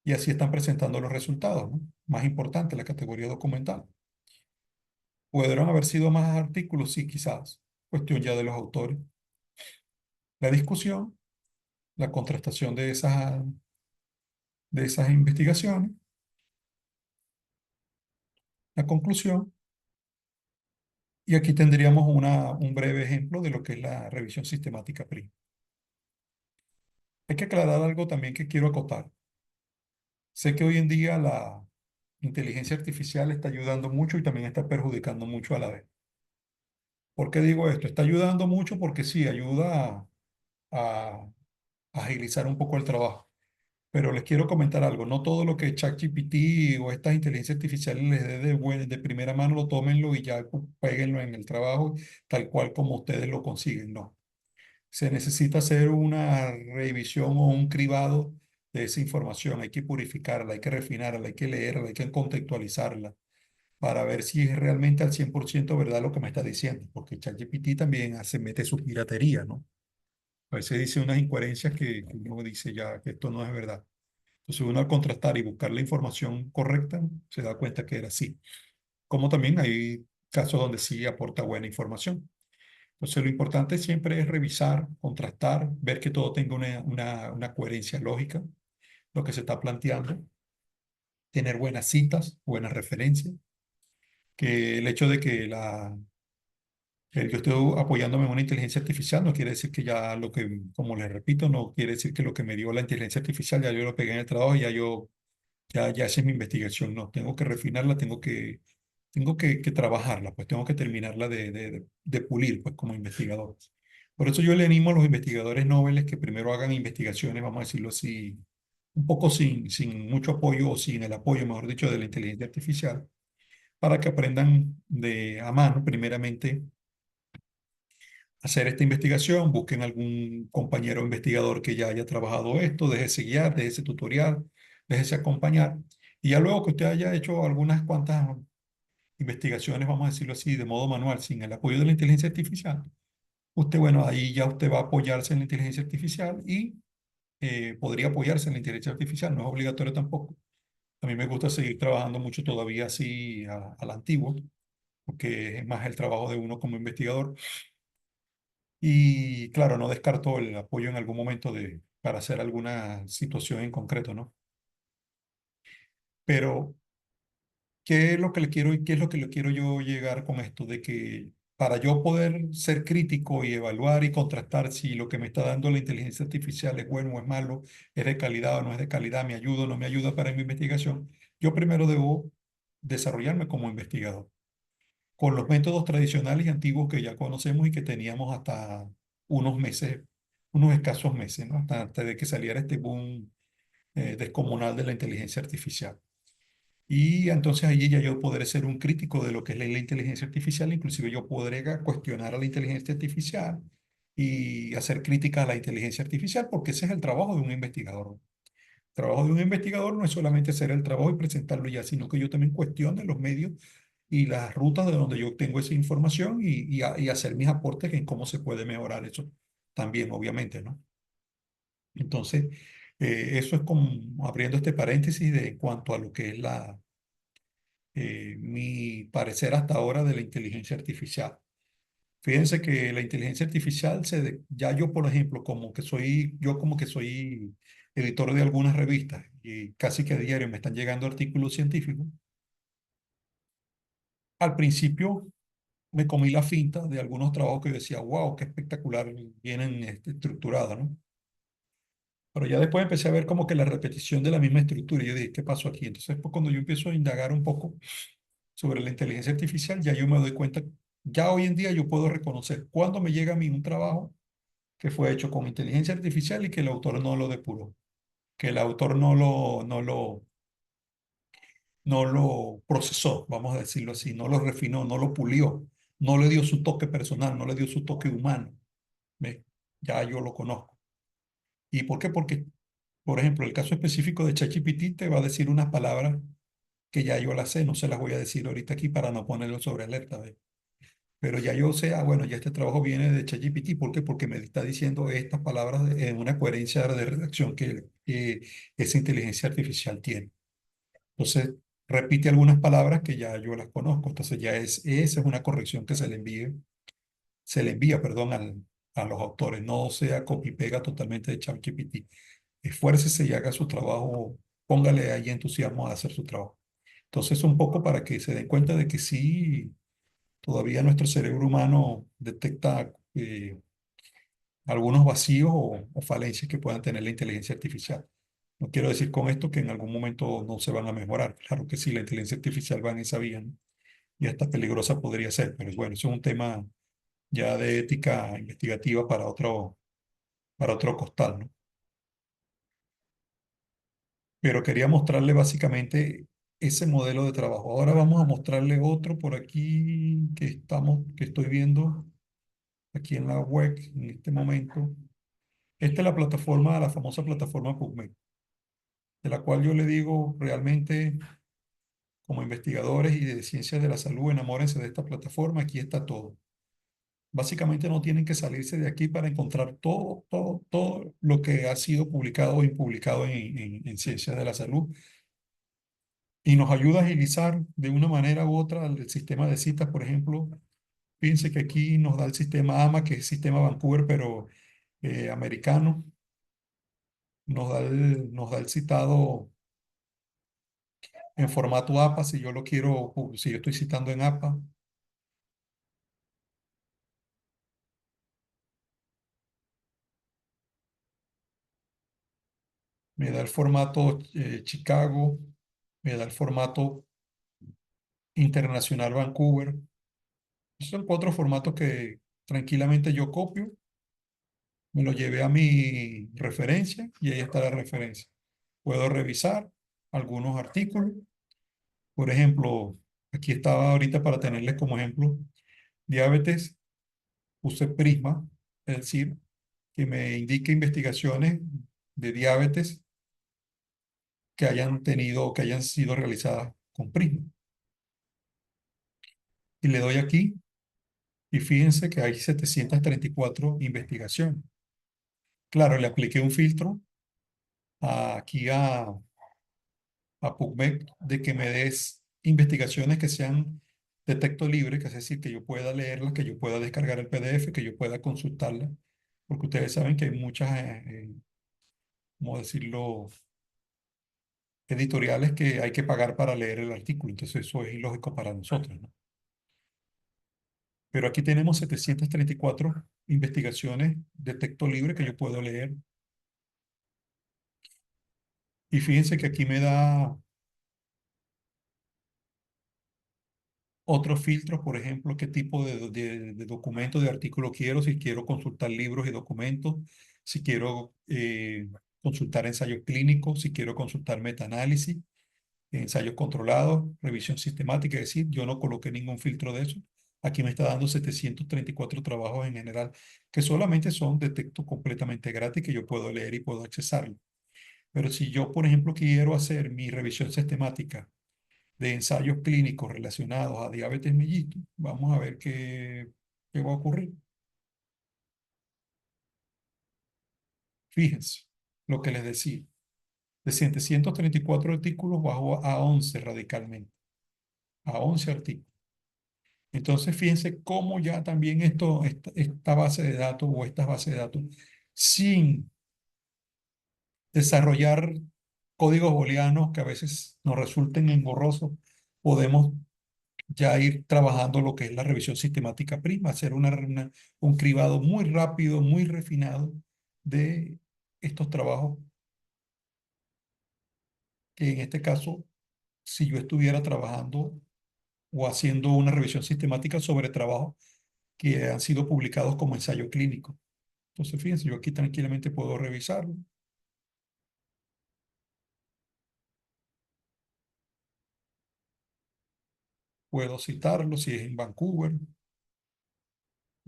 y así están presentando los resultados, ¿no? Más importante, la categoría documental. ¿Pudieron haber sido más artículos? Sí, quizás. Cuestión ya de los autores. La discusión, la contrastación de esas investigaciones, la conclusión, y aquí tendríamos un breve ejemplo de lo que es la revisión sistemática PRI. Hay que aclarar algo también que quiero acotar. Sé que hoy en día la inteligencia artificial está ayudando mucho y también está perjudicando mucho a la vez. ¿Por qué digo esto? Está ayudando mucho porque sí, ayuda a agilizar un poco el trabajo. Pero les quiero comentar algo. No todo lo que ChatGPT o estas inteligencias artificiales les dé de primera mano lo tómenlo y ya péguenlo en el trabajo tal cual como ustedes lo consiguen. No. Se necesita hacer una revisión o un cribado de esa información. Hay que purificarla, hay que refinarla, hay que leerla, hay que contextualizarla para ver si es realmente al 100% verdad lo que me está diciendo, porque ChatGPT también hace, mete su piratería, ¿no? A veces dice unas incoherencias que uno dice ya que esto no es verdad. Entonces uno al contrastar y buscar la información correcta se da cuenta que era así. Como también hay casos donde sí aporta buena información. Entonces lo importante siempre es revisar, contrastar, ver que todo tenga una coherencia lógica, lo que se está planteando, tener buenas citas, buenas referencias, que el hecho de que yo estoy apoyándome en una inteligencia artificial no quiere decir que ya lo que, como les repito, no quiere decir que lo que me dio la inteligencia artificial ya yo lo pegué en el trabajo y ya esa es mi investigación. No, tengo que refinarla, tengo que trabajarla, pues tengo que terminarla de pulir, pues como investigador. Por eso yo le animo a los investigadores noveles que primero hagan investigaciones, vamos a decirlo así, un poco sin mucho apoyo o sin el apoyo, mejor dicho, de la inteligencia artificial, para que aprendan a mano, primeramente, hacer esta investigación, busquen algún compañero investigador que ya haya trabajado esto, déjese guiar, déjese tutorial, déjese acompañar. Y ya luego que usted haya hecho algunas cuantas investigaciones, vamos a decirlo así, de modo manual, sin el apoyo de la inteligencia artificial, usted, bueno, ahí ya usted va a apoyarse en la inteligencia artificial y podría apoyarse en la inteligencia artificial, no es obligatorio tampoco. A mí me gusta seguir trabajando mucho todavía así a la antigua, porque es más el trabajo de uno como investigador. Y claro, no descarto el apoyo en algún momento para hacer alguna situación en concreto, ¿no? Pero, ¿qué es lo que le quiero y qué es lo que le quiero yo llegar con esto? De que para yo poder ser crítico y evaluar y contrastar si lo que me está dando la inteligencia artificial es bueno o es malo, es de calidad o no es de calidad, me ayuda o no me ayuda para mi investigación, yo primero debo desarrollarme como investigador con los métodos tradicionales y antiguos que ya conocemos y que teníamos hasta unos meses, unos escasos meses, ¿no? Hasta antes de que saliera este boom descomunal de la inteligencia artificial. Y entonces allí ya yo podré ser un crítico de lo que es la inteligencia artificial, inclusive yo podré cuestionar a la inteligencia artificial y hacer críticas a la inteligencia artificial, porque ese es el trabajo de un investigador. El trabajo de un investigador no es solamente hacer el trabajo y presentarlo ya, sino que yo también cuestione los medios y las rutas de donde yo tengo esa información y hacer mis aportes en cómo se puede mejorar eso también, obviamente, ¿no? Entonces, eso es como abriendo este paréntesis de en cuanto a lo que es mi parecer hasta ahora de la inteligencia artificial. Fíjense que la inteligencia artificial, ya yo, por ejemplo, como que soy editor de algunas revistas y casi que a diario me están llegando artículos científicos. Al principio me comí la finta de algunos trabajos que yo decía, wow, qué espectacular vienen estructurados, ¿no? Pero ya después empecé a ver como que la repetición de la misma estructura y yo dije, ¿qué pasó aquí? Entonces, pues, cuando yo empiezo a indagar un poco sobre la inteligencia artificial, ya yo me doy cuenta, ya hoy en día yo puedo reconocer cuando me llega a mí un trabajo que fue hecho con inteligencia artificial y que el autor no lo depuró, que el autor no lo procesó, vamos a decirlo así, no lo refinó, no lo pulió, no le dio su toque personal, no le dio su toque humano. ¿Ves? Ya yo lo conozco. ¿Y por qué? Porque, por ejemplo, el caso específico de ChatGPT te va a decir unas palabras que ya yo las sé, no se las voy a decir ahorita aquí para no ponerlo sobre alerta. ¿Ves? Pero ya yo sé, bueno, ya este trabajo viene de ChatGPT. ¿Por qué? Porque me está diciendo estas palabras en una coherencia de redacción que esa inteligencia artificial tiene. Entonces, repite algunas palabras que ya yo las conozco. Entonces, esa es una corrección que se le envía, perdón, a los autores. No sea copy y pega totalmente de ChatGPT. Esfuércese y haga su trabajo, póngale ahí entusiasmo a hacer su trabajo. Entonces, un poco para que se den cuenta de que sí, todavía nuestro cerebro humano detecta algunos vacíos o falencias que puedan tener la inteligencia artificial. No quiero decir con esto que en algún momento no se van a mejorar. Claro que sí, la inteligencia artificial va en esa vía, ¿no? Y hasta peligrosa podría ser, pero bueno, eso es un tema ya de ética investigativa para otro costal, ¿no? Pero quería mostrarle básicamente ese modelo de trabajo. Ahora vamos a mostrarle otro por aquí que estoy viendo aquí en la web en este momento. Esta es la plataforma, la famosa plataforma PubMed, de la cual yo le digo realmente, como investigadores y de ciencias de la salud, enamórense de esta plataforma, aquí está todo. Básicamente no tienen que salirse de aquí para encontrar todo lo que ha sido publicado o impublicado en ciencias de la salud y nos ayuda a agilizar de una manera u otra el sistema de citas, por ejemplo. Fíjense que aquí nos da el sistema AMA, que es el sistema Vancouver, pero americano. Nos da el citado en formato APA, si yo lo quiero, si yo estoy citando en APA. Me da el formato Chicago, me da el formato internacional Vancouver. Son cuatro formatos que tranquilamente yo copio, me lo llevé a mi referencia y ahí está la referencia. Puedo revisar algunos artículos. Por ejemplo, aquí estaba ahorita para tenerles como ejemplo, diabetes, puse Prisma, es decir, que me indique investigaciones de diabetes que hayan tenido, que hayan sido realizadas con Prisma. Y le doy aquí y fíjense que hay 734 investigaciones. Claro, le apliqué un filtro aquí a PubMed de que me des investigaciones que sean de texto libre, que es decir, que yo pueda leerlas, que yo pueda descargar el PDF, que yo pueda consultarlas, porque ustedes saben que hay muchas, ¿cómo decirlo?, editoriales que hay que pagar para leer el artículo, entonces eso es ilógico para nosotros, ¿no? Pero aquí tenemos 734 investigaciones de texto libre que yo puedo leer. Y fíjense que aquí me da otros filtros, por ejemplo, qué tipo de documento, de artículo quiero, si quiero consultar libros y documentos, si quiero consultar ensayos clínicos, si quiero consultar metaanálisis, ensayos controlados, revisión sistemática, es decir, yo no coloqué ningún filtro de eso. Aquí me está dando 734 trabajos en general, que solamente son de texto completamente gratis que yo puedo leer y puedo accesarlo. Pero si yo, por ejemplo, quiero hacer mi revisión sistemática de ensayos clínicos relacionados a diabetes mellitus, vamos a ver qué va a ocurrir. Fíjense lo que les decía. De 734 artículos bajó a 11 radicalmente, a 11 artículos. Entonces, fíjense cómo ya también esta base de datos o estas bases de datos, sin desarrollar códigos booleanos que a veces nos resulten engorrosos, podemos ya ir trabajando lo que es la revisión sistemática prima, hacer un cribado muy rápido, muy refinado de estos trabajos, que en este caso, si yo estuviera trabajando o haciendo una revisión sistemática sobre trabajos que han sido publicados como ensayo clínico. Entonces, fíjense, yo aquí tranquilamente puedo revisarlo, puedo citarlo si es en Vancouver,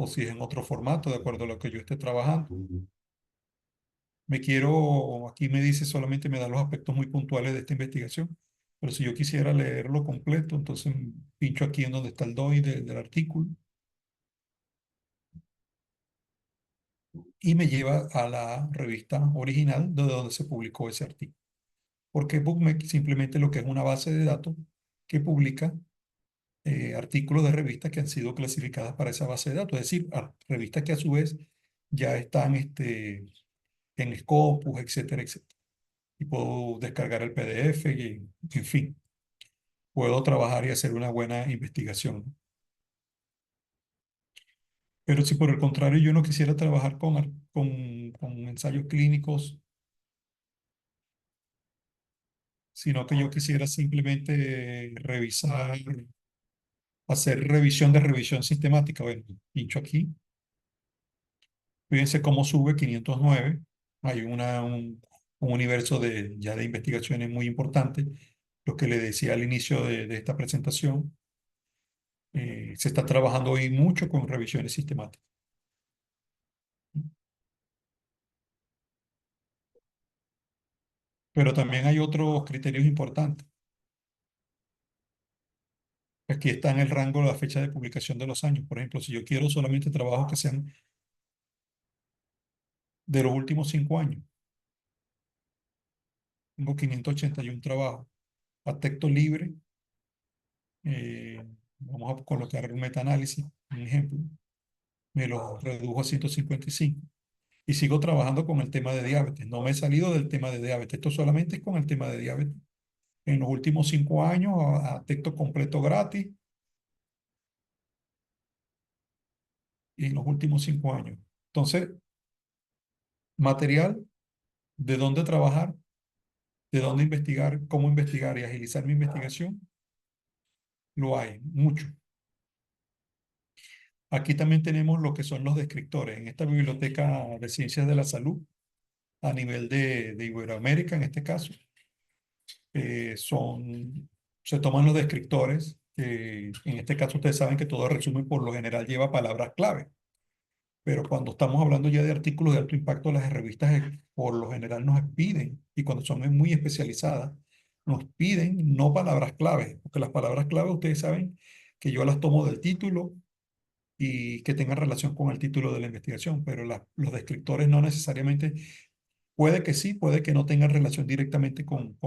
o si es en otro formato, de acuerdo a lo que yo esté trabajando. Me quiero, aquí me dice solamente me da los aspectos muy puntuales de esta investigación, pero si yo quisiera leerlo completo, entonces pincho aquí en donde está el DOI del artículo y me lleva a la revista original de donde se publicó ese artículo. Porque PubMed simplemente lo que es una base de datos que publica artículos de revistas que han sido clasificadas para esa base de datos, es decir, revistas que a su vez ya están en Scopus, etcétera, etcétera. Y puedo descargar el PDF y, en fin, puedo trabajar y hacer una buena investigación. Pero si por el contrario yo no quisiera trabajar con ensayos clínicos, sino que yo quisiera simplemente revisar, hacer revisión de revisión sistemática, bueno, pincho aquí. Fíjense cómo sube 509. Hay un universo ya de investigaciones muy importante. Lo que le decía al inicio de esta presentación, se está trabajando hoy mucho con revisiones sistemáticas. Pero también hay otros criterios importantes. Aquí está en el rango la fecha de publicación de los años. Por ejemplo, si yo quiero solamente trabajos que sean de los últimos 5 años, tengo 581 trabajos. A texto libre, eh, vamos a colocar un metaanálisis, un ejemplo, me lo redujo a 155. Y sigo trabajando con el tema de diabetes. No me he salido del tema de diabetes. Esto solamente es con el tema de diabetes. En los últimos 5 años, a texto completo gratis, y en los últimos 5 años. Entonces, material, de dónde trabajar, de dónde investigar y agilizar mi investigación, lo hay, mucho. Aquí también tenemos lo que son los descriptores. En esta biblioteca de ciencias de la salud, a nivel de Iberoamérica, en este caso, eh, son, se toman los descriptores, que en este caso ustedes saben que todo resumen por lo general lleva palabras clave. Pero cuando estamos hablando ya de artículos de alto impacto, las revistas por lo general nos piden, y cuando son muy especializadas, nos piden no palabras clave, porque las palabras clave ustedes saben que yo las tomo del título y que tengan relación con el título de la investigación, pero los descriptores no necesariamente, puede que sí, puede que no tengan relación directamente con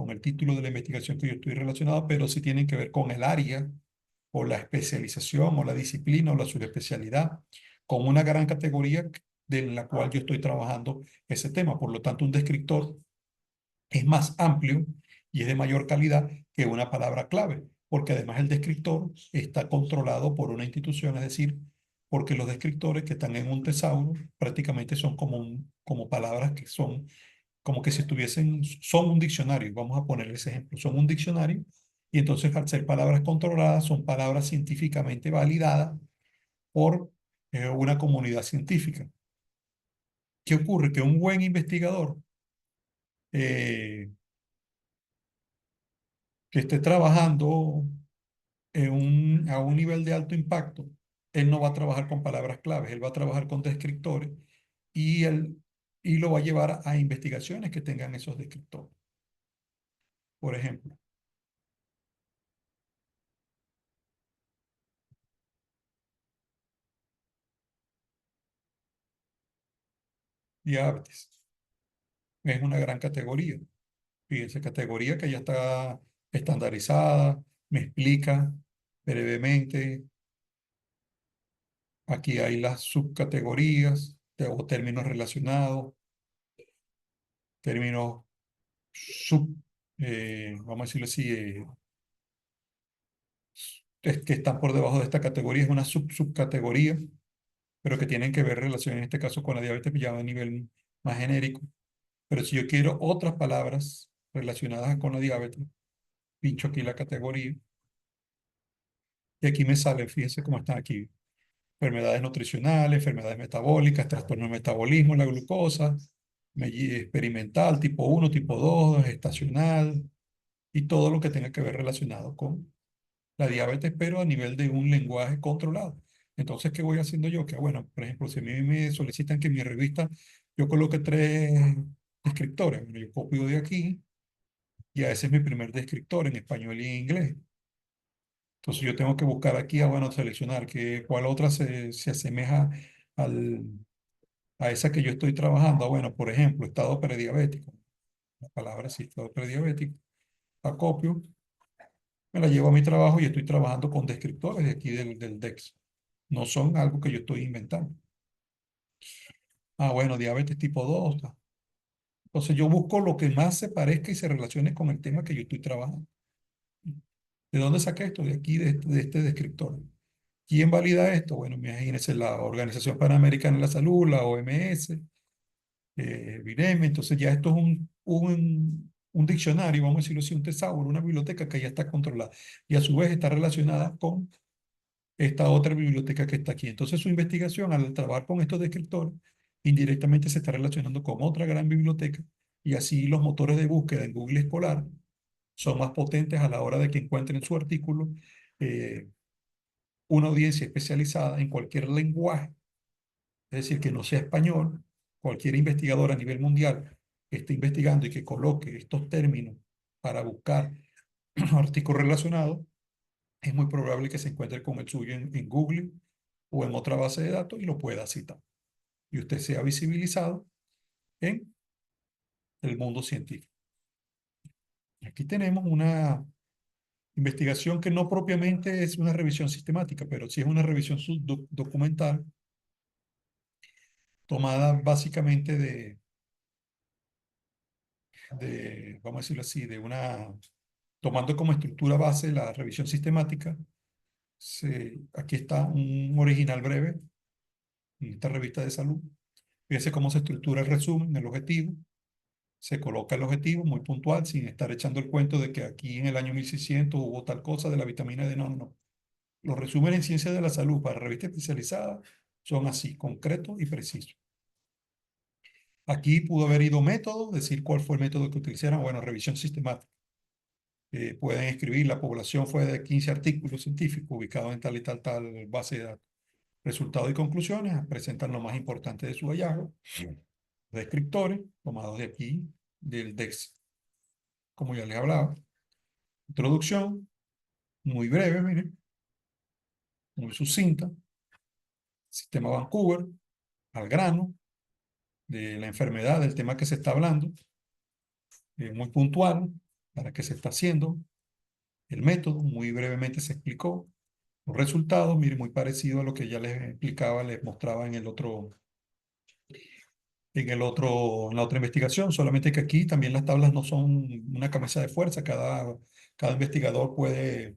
el título de la investigación que yo estoy relacionado, pero sí tienen que ver con el área o la especialización o la disciplina o la subespecialidad, con una gran categoría de la cual yo estoy trabajando ese tema. Por lo tanto, un descriptor es más amplio y es de mayor calidad que una palabra clave, porque además el descriptor está controlado por una institución, es decir, porque los descriptores que están en un tesauro prácticamente son como palabras que son como que si estuviesen, son un diccionario, vamos a poner ese ejemplo, son un diccionario, y entonces al ser palabras controladas, son palabras científicamente validadas por una comunidad científica. ¿Qué ocurre? Que un buen investigador eh, que esté trabajando a un nivel de alto impacto, él no va a trabajar con palabras claves, él va a trabajar con descriptores y, y lo va a llevar a investigaciones que tengan esos descriptores. Por ejemplo, diabetes es una gran categoría. Fíjense, categoría que ya está estandarizada, me explica brevemente. Aquí hay las subcategorías o términos relacionados, términos sub, vamos a decirlo así, que están por debajo de esta categoría, es una subcategoría, pero que tienen que ver relación en este caso con la diabetes ya a nivel más genérico. Pero si yo quiero otras palabras relacionadas con la diabetes, pincho aquí la categoría y aquí me sale, fíjense cómo están aquí: enfermedades nutricionales, enfermedades metabólicas, trastorno de metabolismo, la glucosa, experimental, tipo 1, tipo 2, estacional, y todo lo que tenga que ver relacionado con la diabetes, pero a nivel de un lenguaje controlado. Entonces, ¿qué voy haciendo yo? Que bueno, por ejemplo, si a mí me solicitan que en mi revista yo coloque 3 descriptores, bueno, yo copio de aquí y ese es mi primer descriptor en español y en inglés. Entonces yo tengo que buscar aquí, bueno, seleccionar cuál otra se asemeja al, a esa que yo estoy trabajando. Bueno, por ejemplo, estado prediabético. La palabra sí, estado prediabético. La copio, me la llevo a mi trabajo y estoy trabajando con descriptores de aquí del DEX. No son algo que yo estoy inventando. Bueno, diabetes tipo 2. Entonces yo busco lo que más se parezca y se relacione con el tema que yo estoy trabajando. ¿De dónde saqué esto? De aquí, de este descriptor. ¿Quién valida esto? Bueno, imagínense la Organización Panamericana de la Salud, la OMS, Vireme. Entonces ya esto es un diccionario, vamos a decirlo así, un tesauro, una biblioteca que ya está controlada y a su vez está relacionada con esta otra biblioteca que está aquí. Entonces su investigación al trabajar con estos descriptores indirectamente se está relacionando con otra gran biblioteca y así los motores de búsqueda en Google Escolar son más potentes a la hora de que encuentren su artículo eh, una audiencia especializada en cualquier lenguaje, es decir, que no sea español. Cualquier investigador a nivel mundial que esté investigando y que coloque estos términos para buscar artículos relacionados, es muy probable que se encuentre con el suyo en Google o en otra base de datos y lo pueda citar. Y usted sea visibilizado en el mundo científico. Aquí tenemos una investigación que no propiamente es una revisión sistemática, pero sí es una revisión documental tomada básicamente vamos a decirlo así, tomando como estructura base la revisión sistemática. Aquí está un original breve en esta revista de salud. Fíjese cómo se estructura el resumen, el objetivo. Se coloca el objetivo muy puntual, sin estar echando el cuento de que aquí en el año 1600 hubo tal cosa de la vitamina D. No, no, no. Los resúmenes en ciencias de la salud para revistas especializadas son así, concretos y precisos. Aquí pudo haber ido método, decir cuál fue el método que utilizaron. Bueno, revisión sistemática. Pueden escribir, la población fue de 15 artículos científicos ubicados en tal y tal base de datos. Resultados y conclusiones presentan lo más importante de su hallazgo. Descriptores tomados de aquí, del DEX, como ya les hablaba. Introducción, muy breve, miren, muy sucinta. Sistema Vancouver, al grano, de la enfermedad, del tema que se está hablando, muy puntual, para qué se está haciendo, el método, muy brevemente se explicó. Los resultados, miren, muy parecido a lo que ya les explicaba, les mostraba en la otra investigación, solamente que aquí también las tablas no son una camisa de fuerza, cada investigador puede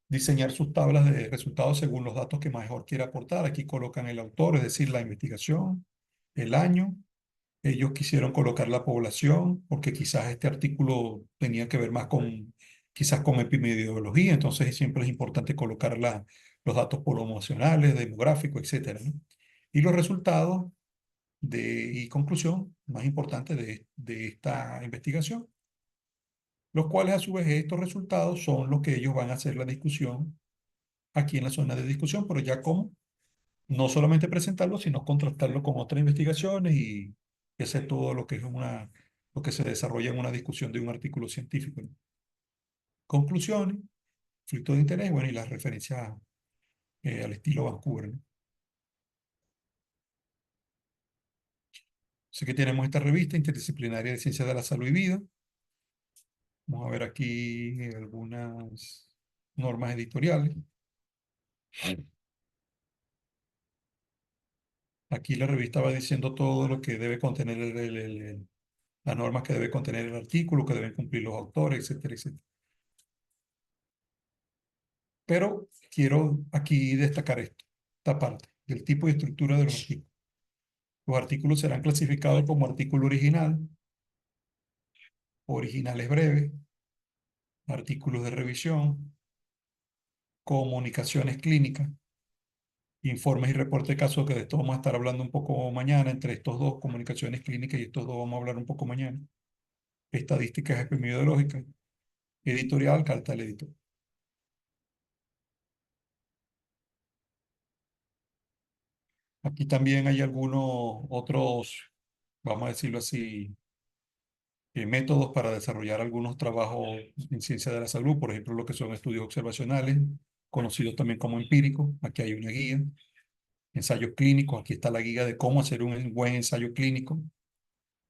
diseñar sus tablas de resultados según los datos que mejor quiera aportar. Aquí colocan el autor, es decir, la investigación, el año. Ellos quisieron colocar la población porque quizás este artículo tenía que ver más quizás con epidemiología, entonces siempre es importante colocar los datos poblacionales, demográficos, etcétera, ¿no? Y los resultados y conclusión más importante de esta investigación, los cuales a su vez estos resultados son los que ellos van a hacer la discusión aquí en la zona de discusión, pero ya como no solamente presentarlo, sino contrastarlo con otras investigaciones y hacer todo lo que lo que se desarrolla en una discusión de un artículo científico, ¿no? Conclusiones, conflicto de interés, bueno, y las referencias al estilo Vancouver, ¿no? Así que tenemos esta revista interdisciplinaria de ciencias de la salud y vida. Vamos a ver aquí algunas normas editoriales. Aquí la revista va diciendo todo lo que debe contener las normas que debe contener el artículo, que deben cumplir los autores, etcétera, etcétera. Pero quiero aquí destacar esta parte del tipo y estructura de los artículos. Los artículos serán clasificados como artículo original, originales breves, artículos de revisión, comunicaciones clínicas, informes y reportes de casos, que de esto vamos a estar hablando un poco mañana, entre estos dos, comunicaciones clínicas y estos dos vamos a hablar un poco mañana, estadísticas epidemiológicas, editorial, carta al editor. Aquí también hay algunos otros, vamos a decirlo así, métodos para desarrollar algunos trabajos en ciencia de la salud, por ejemplo, lo que son estudios observacionales, conocidos también como empíricos. Aquí hay una guía, ensayos clínicos, aquí está la guía de cómo hacer un buen ensayo clínico,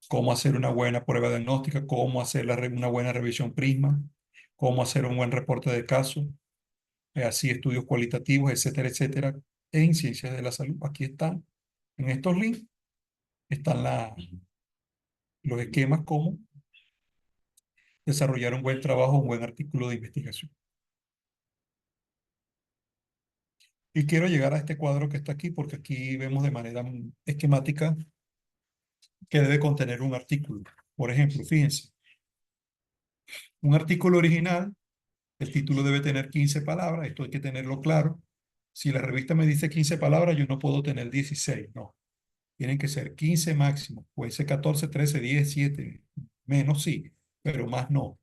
cómo hacer una buena prueba diagnóstica, cómo hacer una buena revisión PRISMA, cómo hacer un buen reporte de caso, así estudios cualitativos, etcétera, etcétera, en ciencias de la salud. Aquí están, en estos links, están los esquemas cómo desarrollar un buen trabajo, un buen artículo de investigación. Y quiero llegar a este cuadro que está aquí porque aquí vemos de manera esquemática que debe contener un artículo. Por ejemplo, fíjense, un artículo original, el título debe tener 15 palabras, esto hay que tenerlo claro. Si la revista me dice 15 palabras, yo no puedo tener 16, no. Tienen que ser 15 máximo, puede ser 14, 13, 10, 7, menos sí, pero más no.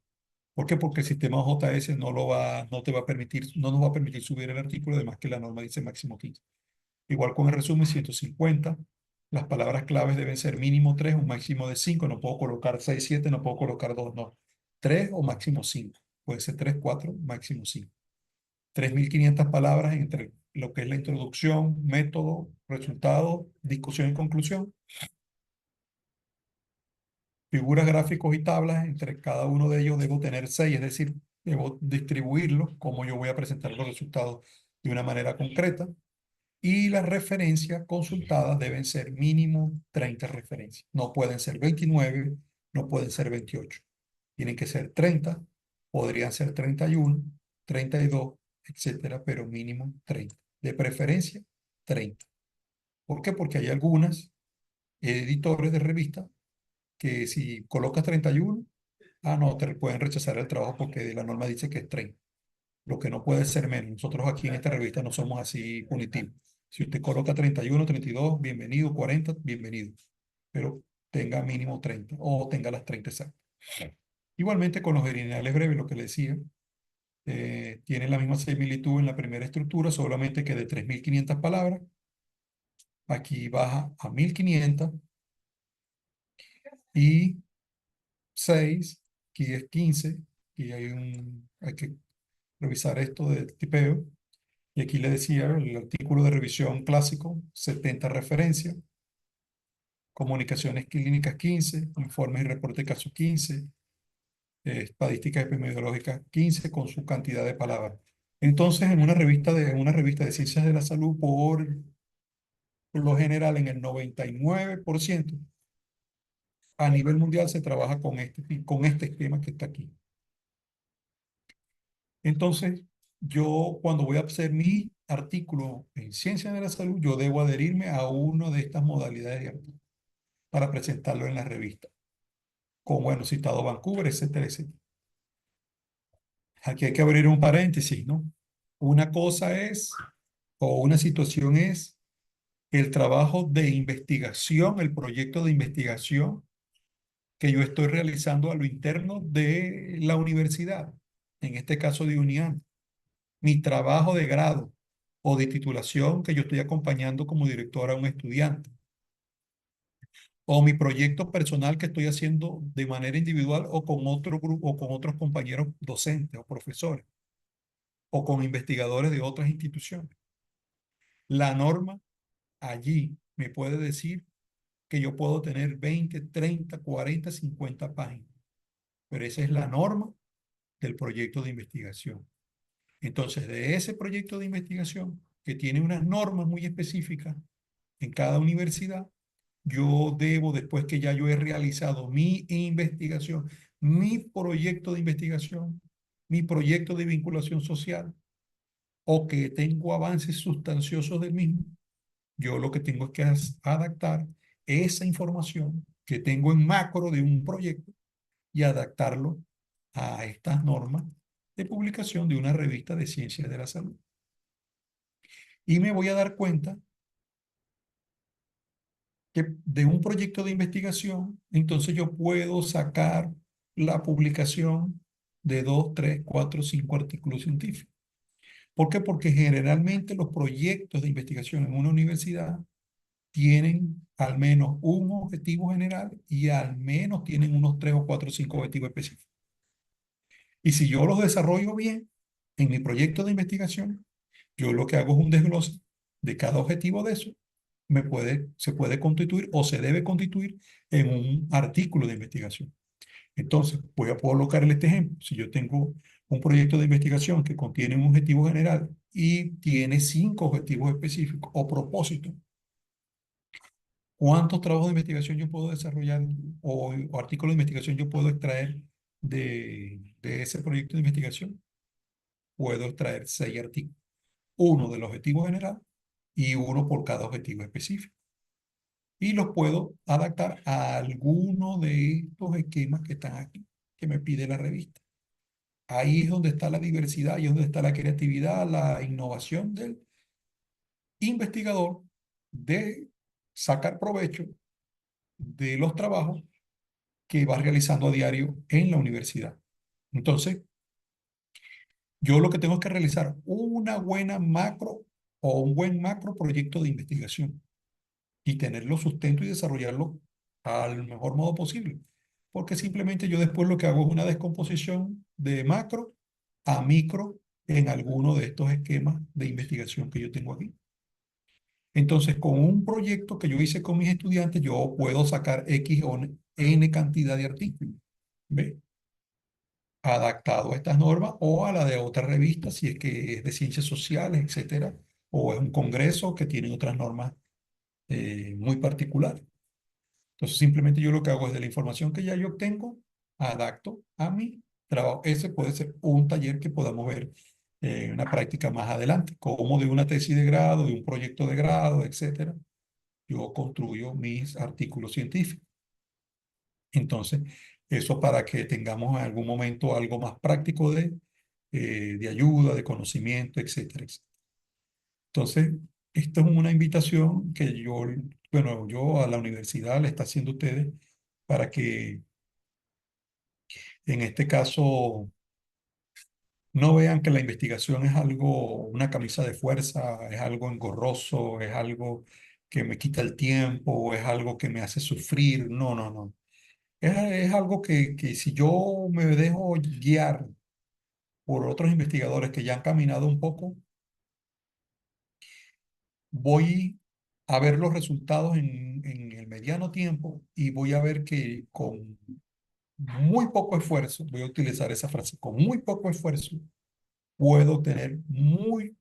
¿Por qué? Porque el sistema OJS no te va a permitir, no nos va a permitir subir el artículo, además que la norma dice máximo 15. Igual con el resumen 150, las palabras claves deben ser mínimo 3, un máximo de 5. No puedo colocar 6, 7, no puedo colocar 2, no. 3 o máximo 5. Puede ser 3, 4, máximo 5. 3.500 palabras entre lo que es la introducción, método, resultado, discusión y conclusión. Figuras, gráficos y tablas, entre cada uno de ellos debo tener 6, es decir, debo distribuirlos, como yo voy a presentar los resultados de una manera concreta. Y las referencias consultadas deben ser mínimo 30 referencias. No pueden ser 29, no pueden ser 28. Tienen que ser 30, podrían ser 31, 32, etcétera, pero mínimo 30. De preferencia, 30. ¿Por qué? Porque hay algunas editores de revistas que si colocas 31, no, te pueden rechazar el trabajo porque la norma dice que es 30. Lo que no puede ser menos. Nosotros aquí en esta revista no somos así punitivos. Si usted coloca 31, 32, bienvenido, 40, bienvenido. Pero tenga mínimo 30 o tenga las 30 exactas. Igualmente con los lineales breves, lo que le decía, tienen la misma similitud en la primera estructura, solamente que de 3.500 palabras, aquí baja a 1.500 y 6, aquí es 15, y hay que revisar esto de tipeo. Y aquí le decía el artículo de revisión clásico, 70 referencias, comunicaciones clínicas 15, informes y reporte de casos 15, estadísticas epidemiológicas 15 con su cantidad de palabras. Entonces, en una revista de ciencias de la salud, por lo general, en el 99% a nivel mundial se trabaja con este esquema que está aquí. Entonces, yo cuando voy a hacer mi artículo en ciencias de la salud, yo debo adherirme a una de estas modalidades de artículo para presentarlo en la revista, con, bueno, citado Vancouver, etcétera, etcétera. Aquí hay que abrir un paréntesis, ¿no? Una cosa es, o una situación es, el trabajo de investigación, el proyecto de investigación que yo estoy realizando a lo interno de la universidad, en este caso de UNIAN, mi trabajo de grado o de titulación que yo estoy acompañando como director a un estudiante, o mi proyecto personal que estoy haciendo de manera individual o con otro grupo o con otros compañeros docentes o profesores o con investigadores de otras instituciones. La norma allí me puede decir que yo puedo tener 20, 30, 40, 50 páginas, pero esa es la norma del proyecto de investigación. Entonces, de ese proyecto de investigación, que tiene unas normas muy específicas en cada universidad, yo debo, después que ya yo he realizado mi investigación, mi proyecto de investigación, mi proyecto de vinculación social, o que tengo avances sustanciosos del mismo, yo lo que tengo es que adaptar esa información que tengo en macro de un proyecto y adaptarlo a estas normas de publicación de una revista de ciencias de la salud. Y me voy a dar cuenta que de un proyecto de investigación, entonces yo puedo sacar la publicación de 2, 3, 4, 5 artículos científicos. ¿Por qué? Porque generalmente los proyectos de investigación en una universidad tienen al menos un objetivo general y al menos tienen unos 3 o 4 o 5 objetivos específicos. Y si yo los desarrollo bien en mi proyecto de investigación, yo lo que hago es un desglose de cada objetivo de eso. Se puede constituir o se debe constituir en un artículo de investigación. Entonces, voy a colocarle este ejemplo. Si yo tengo un proyecto de investigación que contiene un objetivo general y tiene 5 objetivos específicos o propósitos, ¿cuántos trabajos de investigación yo puedo desarrollar o artículos de investigación yo puedo extraer de ese proyecto de investigación? Puedo extraer 6 artículos, uno del objetivo general y uno por cada objetivo específico. Y los puedo adaptar a alguno de estos esquemas que están aquí, que me pide la revista. Ahí es donde está la diversidad, ahí es donde está la creatividad, la innovación del investigador de sacar provecho de los trabajos que va realizando a diario en la universidad. Entonces, yo lo que tengo es que realizar una buena macro o un buen macro proyecto de investigación y tenerlo sustento y desarrollarlo al mejor modo posible. Porque simplemente yo después lo que hago es una descomposición de macro a micro en alguno de estos esquemas de investigación que yo tengo aquí. Entonces, con un proyecto que yo hice con mis estudiantes, yo puedo sacar X o N cantidad de artículos, ¿ve? Adaptado a estas normas o a la de otra revista, si es que es de ciencias sociales, etcétera, o es un congreso que tiene otras normas muy particulares. Entonces, simplemente yo lo que hago es de la información que ya yo obtengo, adapto a mi trabajo. Ese puede ser un taller que podamos ver en una práctica más adelante, como de una tesis de grado, de un proyecto de grado, etcétera. Yo construyo mis artículos científicos. Entonces, eso para que tengamos en algún momento algo más práctico de ayuda, de conocimiento, etcétera, etcétera. Entonces, esto es una invitación que yo, bueno, yo a la universidad le está haciendo a ustedes para que en este caso no vean que la investigación es algo, una camisa de fuerza, es algo engorroso, es algo que me quita el tiempo, es algo que me hace sufrir. No, no, no. Es algo que si yo me dejo guiar por otros investigadores que ya han caminado un poco, voy a ver los resultados en el mediano tiempo y voy a ver que con muy poco esfuerzo, voy a utilizar esa frase, con muy poco esfuerzo, puedo tener muy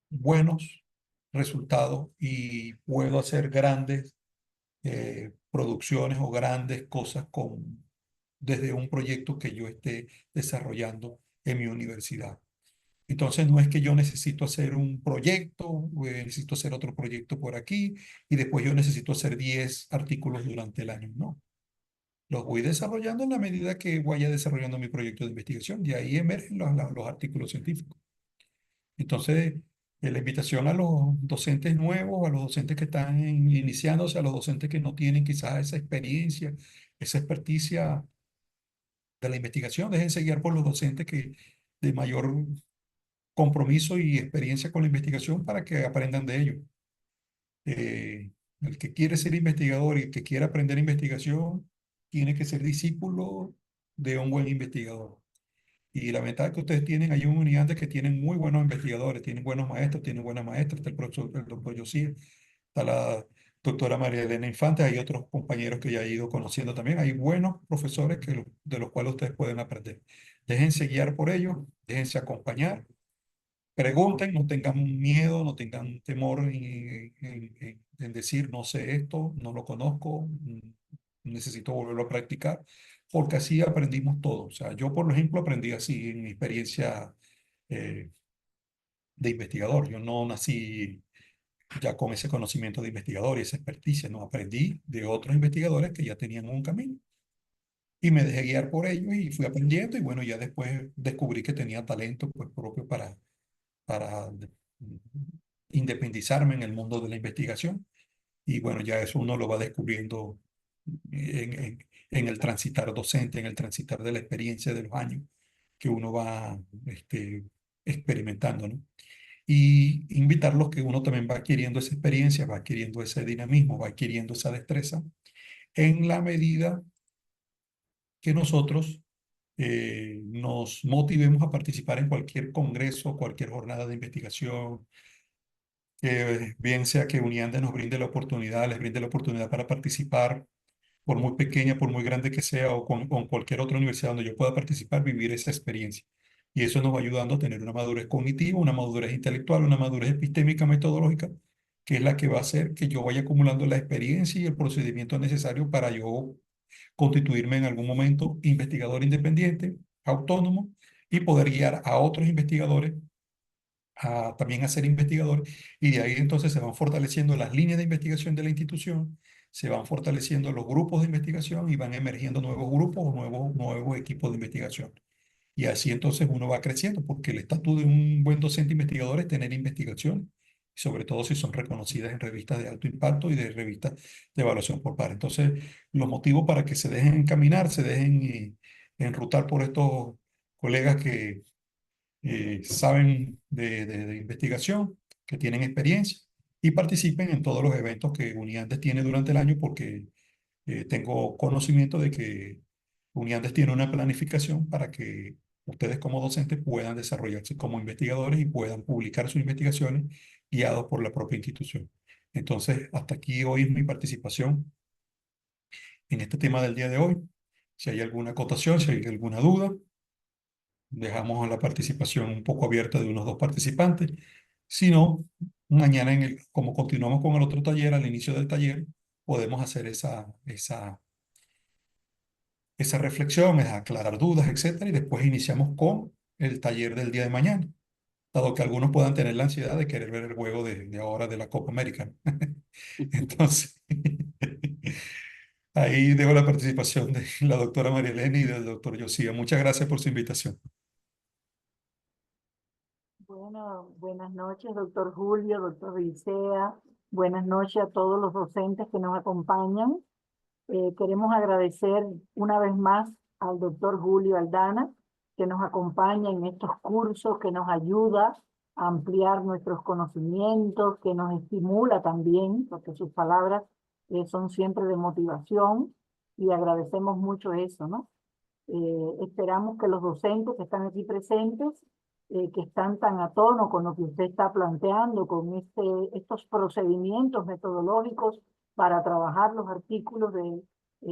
buenos resultados y puedo hacer grandes producciones o grandes cosas desde un proyecto que yo esté desarrollando en mi universidad. Entonces no es que yo necesito hacer un proyecto, necesito hacer otro proyecto por aquí y después yo necesito hacer 10 artículos durante el año. No, los voy desarrollando en la medida que vaya desarrollando mi proyecto de investigación y ahí emergen los artículos científicos. Entonces, la invitación a los docentes nuevos, a los docentes que están iniciándose, a los docentes que no tienen quizás esa experiencia, esa experticia de la investigación, déjense guiar por los docentes que de mayor compromiso y experiencia con la investigación para que aprendan de ello. El que quiere ser investigador y el que quiere aprender investigación tiene que ser discípulo de un buen investigador. Y la ventaja que ustedes tienen, hay un unidad que tienen muy buenos investigadores, tienen buenos maestros, tienen buenas maestras, está el profesor, el doctor José, está la doctora María Elena Infante, hay otros compañeros que ya he ido conociendo también, hay buenos profesores de los cuales ustedes pueden aprender. Déjense guiar por ellos, déjense acompañar, pregunten, no tengan miedo, no tengan temor en decir no sé esto, no lo conozco, necesito volverlo a practicar, porque así aprendimos todo. O sea, yo por ejemplo aprendí así en mi experiencia eh, de investigador. Yo no nací ya con ese conocimiento de investigador y esa experticia, no, aprendí de otros investigadores que ya tenían un camino. Y me dejé guiar por ellos y fui aprendiendo y bueno, ya después descubrí que tenía talento pues propio para independizarme en el mundo de la investigación. Y bueno, ya eso uno lo va descubriendo en el transitar docente, en el transitar de la experiencia de los años que uno va experimentando, ¿no? y invitarlos que uno también va adquiriendo esa experiencia, va adquiriendo ese dinamismo, va adquiriendo esa destreza en la medida que nosotros nos motivemos a participar en cualquier congreso, cualquier jornada de investigación, que bien sea que Uniandes nos brinde la oportunidad, les brinde la oportunidad para participar, por muy pequeña, por muy grande que sea, o con cualquier otra universidad donde yo pueda participar, vivir esa experiencia. Y eso nos va ayudando a tener una madurez cognitiva, una madurez intelectual, una madurez epistémica, metodológica, que es la que va a hacer que yo vaya acumulando la experiencia y el procedimiento necesario para yo constituirme en algún momento investigador independiente, autónomo, y poder guiar a otros investigadores a también a ser investigador, y de ahí entonces se van fortaleciendo las líneas de investigación de la institución, se van fortaleciendo los grupos de investigación y van emergiendo nuevos grupos o nuevos equipos de investigación. Y así entonces uno va creciendo, porque el estatus de un buen docente investigador es tener investigación, sobre todo si son reconocidas en revistas de alto impacto y de revistas de evaluación por par. Entonces, los motivos para que se dejen encaminar, se dejen enrutar por estos colegas que saben de investigación, que tienen experiencia y participen en todos los eventos que Uniandes tiene durante el año, porque tengo conocimiento de que Uniandes tiene una planificación para que ustedes como docentes puedan desarrollarse como investigadores y puedan publicar sus investigaciones guiados por la propia institución. Entonces, hasta aquí hoy es mi participación en este tema del día de hoy. Si hay alguna acotación, si hay alguna duda, dejamos la participación un poco abierta de unos dos participantes. Si no, mañana, como continuamos con el otro taller, al inicio del taller, podemos hacer esa reflexión, es aclarar dudas, etcétera, y después iniciamos con el taller del día de mañana, dado que algunos puedan tener la ansiedad de querer ver el juego de ahora de la Copa América. Entonces, ahí dejo la participación de la doctora María Elena y del doctor Josía. Muchas gracias por su invitación. Bueno, buenas noches, doctor Julio, doctor Licea. Buenas noches a todos los docentes que nos acompañan. Queremos agradecer una vez más al doctor Julio Aldana, que nos acompaña en estos cursos, que nos ayuda a ampliar nuestros conocimientos, que nos estimula también, porque sus palabras son siempre de motivación y agradecemos mucho eso, ¿no? Esperamos que los docentes que están aquí presentes, que están tan a tono con lo que usted está planteando, con estos procedimientos metodológicos para trabajar los artículos de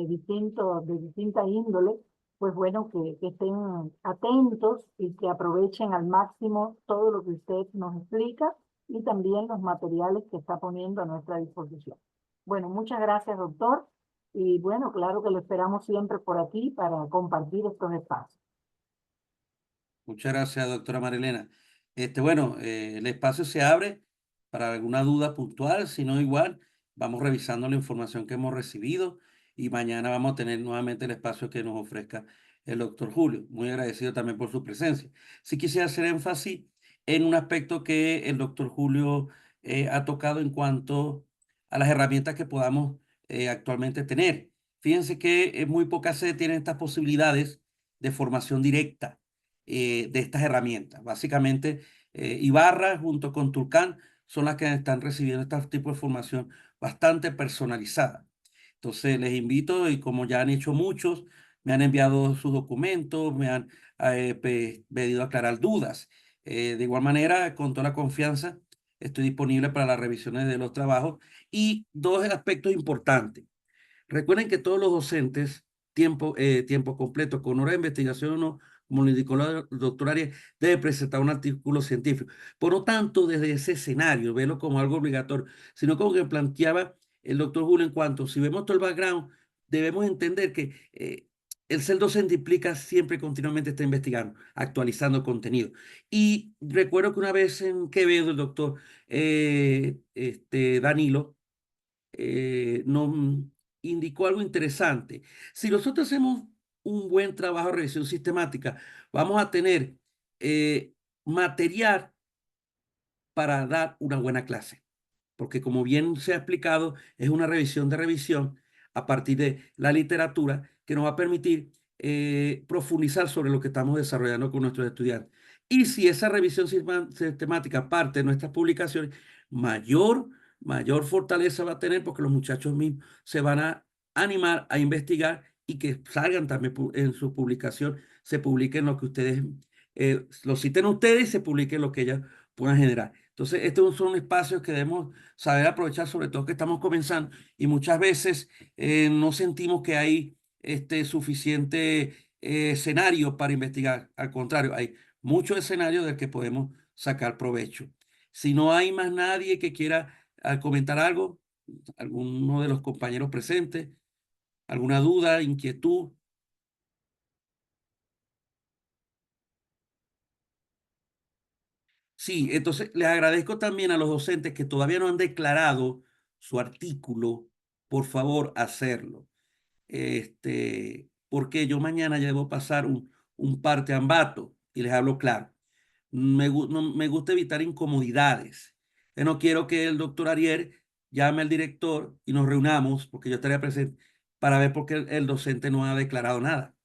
distinta índole, pues bueno, que estén atentos y que aprovechen al máximo todo lo que usted nos explica y también los materiales que está poniendo a nuestra disposición. Bueno, muchas gracias, doctor. Y bueno, claro que lo esperamos siempre por aquí para compartir estos espacios. Muchas gracias, doctora Marilena. Bueno, el espacio se abre para alguna duda puntual, si no igual, vamos revisando la información que hemos recibido y mañana vamos a tener nuevamente el espacio que nos ofrezca el doctor Julio. Muy agradecido también por su presencia. Sí quisiera hacer énfasis en un aspecto que el doctor Julio ha tocado en cuanto a las herramientas que podamos actualmente tener. Fíjense que muy pocas se tienen estas posibilidades de formación directa de estas herramientas. Básicamente, Ibarra junto con Tulcán son las que están recibiendo este tipo de formación bastante personalizada. Entonces, les invito, y como ya han hecho muchos, me han enviado sus documentos, me han pedido aclarar dudas. De igual manera, con toda la confianza, estoy disponible para las revisiones de los trabajos. Y dos aspectos importantes. Recuerden que todos los docentes, tiempo completo, con hora de investigación o no, como lo indicó la doctora Arias, debe presentar un artículo científico. Por lo tanto, desde ese escenario, verlo como algo obligatorio, sino como que planteaba el doctor Julio en cuanto, si vemos todo el background, debemos entender que el ser docente implica siempre continuamente estar investigando, actualizando contenido. Y recuerdo que una vez en Quevedo, el doctor Danilo, nos indicó algo interesante. Si nosotros hacemos un buen trabajo de revisión sistemática, vamos a tener material para dar una buena clase, porque como bien se ha explicado, es una revisión de revisión a partir de la literatura que nos va a permitir profundizar sobre lo que estamos desarrollando con nuestros estudiantes. Y si esa revisión sistemática parte de nuestras publicaciones, mayor fortaleza va a tener porque los muchachos mismos se van a animar a investigar y que salgan también en su publicación, se publiquen lo que ustedes, lo citen ustedes y se publiquen lo que ellas puedan generar. Entonces, estos son espacios que debemos saber aprovechar, sobre todo que estamos comenzando y muchas veces no sentimos que hay suficiente escenario para investigar. Al contrario, hay muchos escenarios del que podemos sacar provecho. Si no hay más nadie que quiera comentar algo, alguno de los compañeros presentes, alguna duda, inquietud. Sí, entonces les agradezco también a los docentes que todavía no han declarado su artículo, por favor, hacerlo. Porque yo mañana ya debo pasar un parte ambato y les hablo claro. No, me gusta evitar incomodidades. Yo no quiero que el doctor Ariel llame al director y nos reunamos, porque yo estaría presente, para ver por qué el docente no ha declarado nada.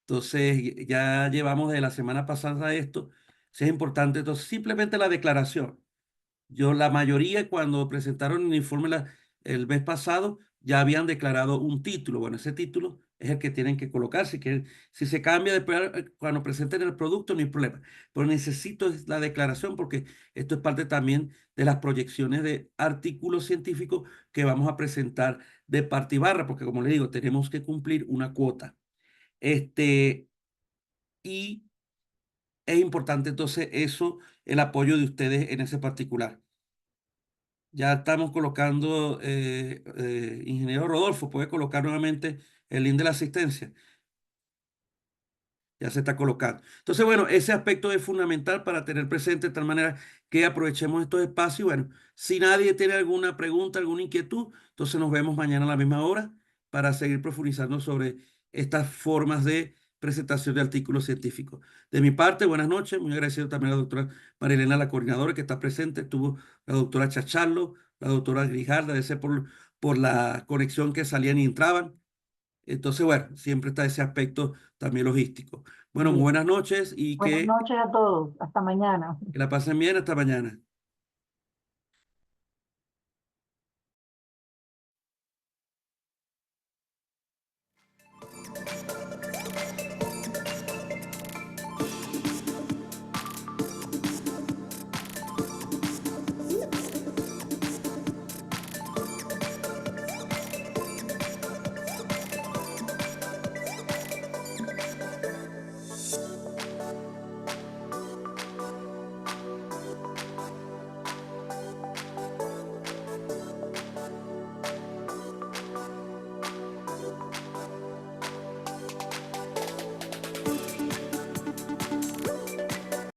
Entonces, ya llevamos de la semana pasada esto. Si es importante, entonces simplemente la declaración. La mayoría cuando presentaron el informe el mes pasado ya habían declarado un título. Bueno, ese título es el que tienen que colocarse. Que si se cambia después cuando presenten el producto no hay problema. Pero necesito la declaración porque esto es parte también de las proyecciones de artículos científicos que vamos a presentar de parte y barra, porque como les digo, tenemos que cumplir una cuota. Y es importante entonces eso, el apoyo de ustedes en ese particular. Ya estamos colocando, ingeniero Rodolfo, puede colocar nuevamente el link de la asistencia. Ya se está colocando. Entonces, bueno, ese aspecto es fundamental para tener presente de tal manera que aprovechemos estos espacios. Bueno, si nadie tiene alguna pregunta, alguna inquietud, entonces nos vemos mañana a la misma hora para seguir profundizando sobre estas formas de presentación de artículos científicos. De mi parte, buenas noches. Muy agradecido también a la doctora Marilena, la coordinadora que está presente. Estuvo la doctora Chacharlo, la doctora Grijalda, ese por la conexión que salían y entraban. Entonces, bueno, siempre está ese aspecto también logístico. Bueno, muy Bien. buenas noches y Buenas noches a todos. Hasta mañana. que la pasen bien. Hasta mañana.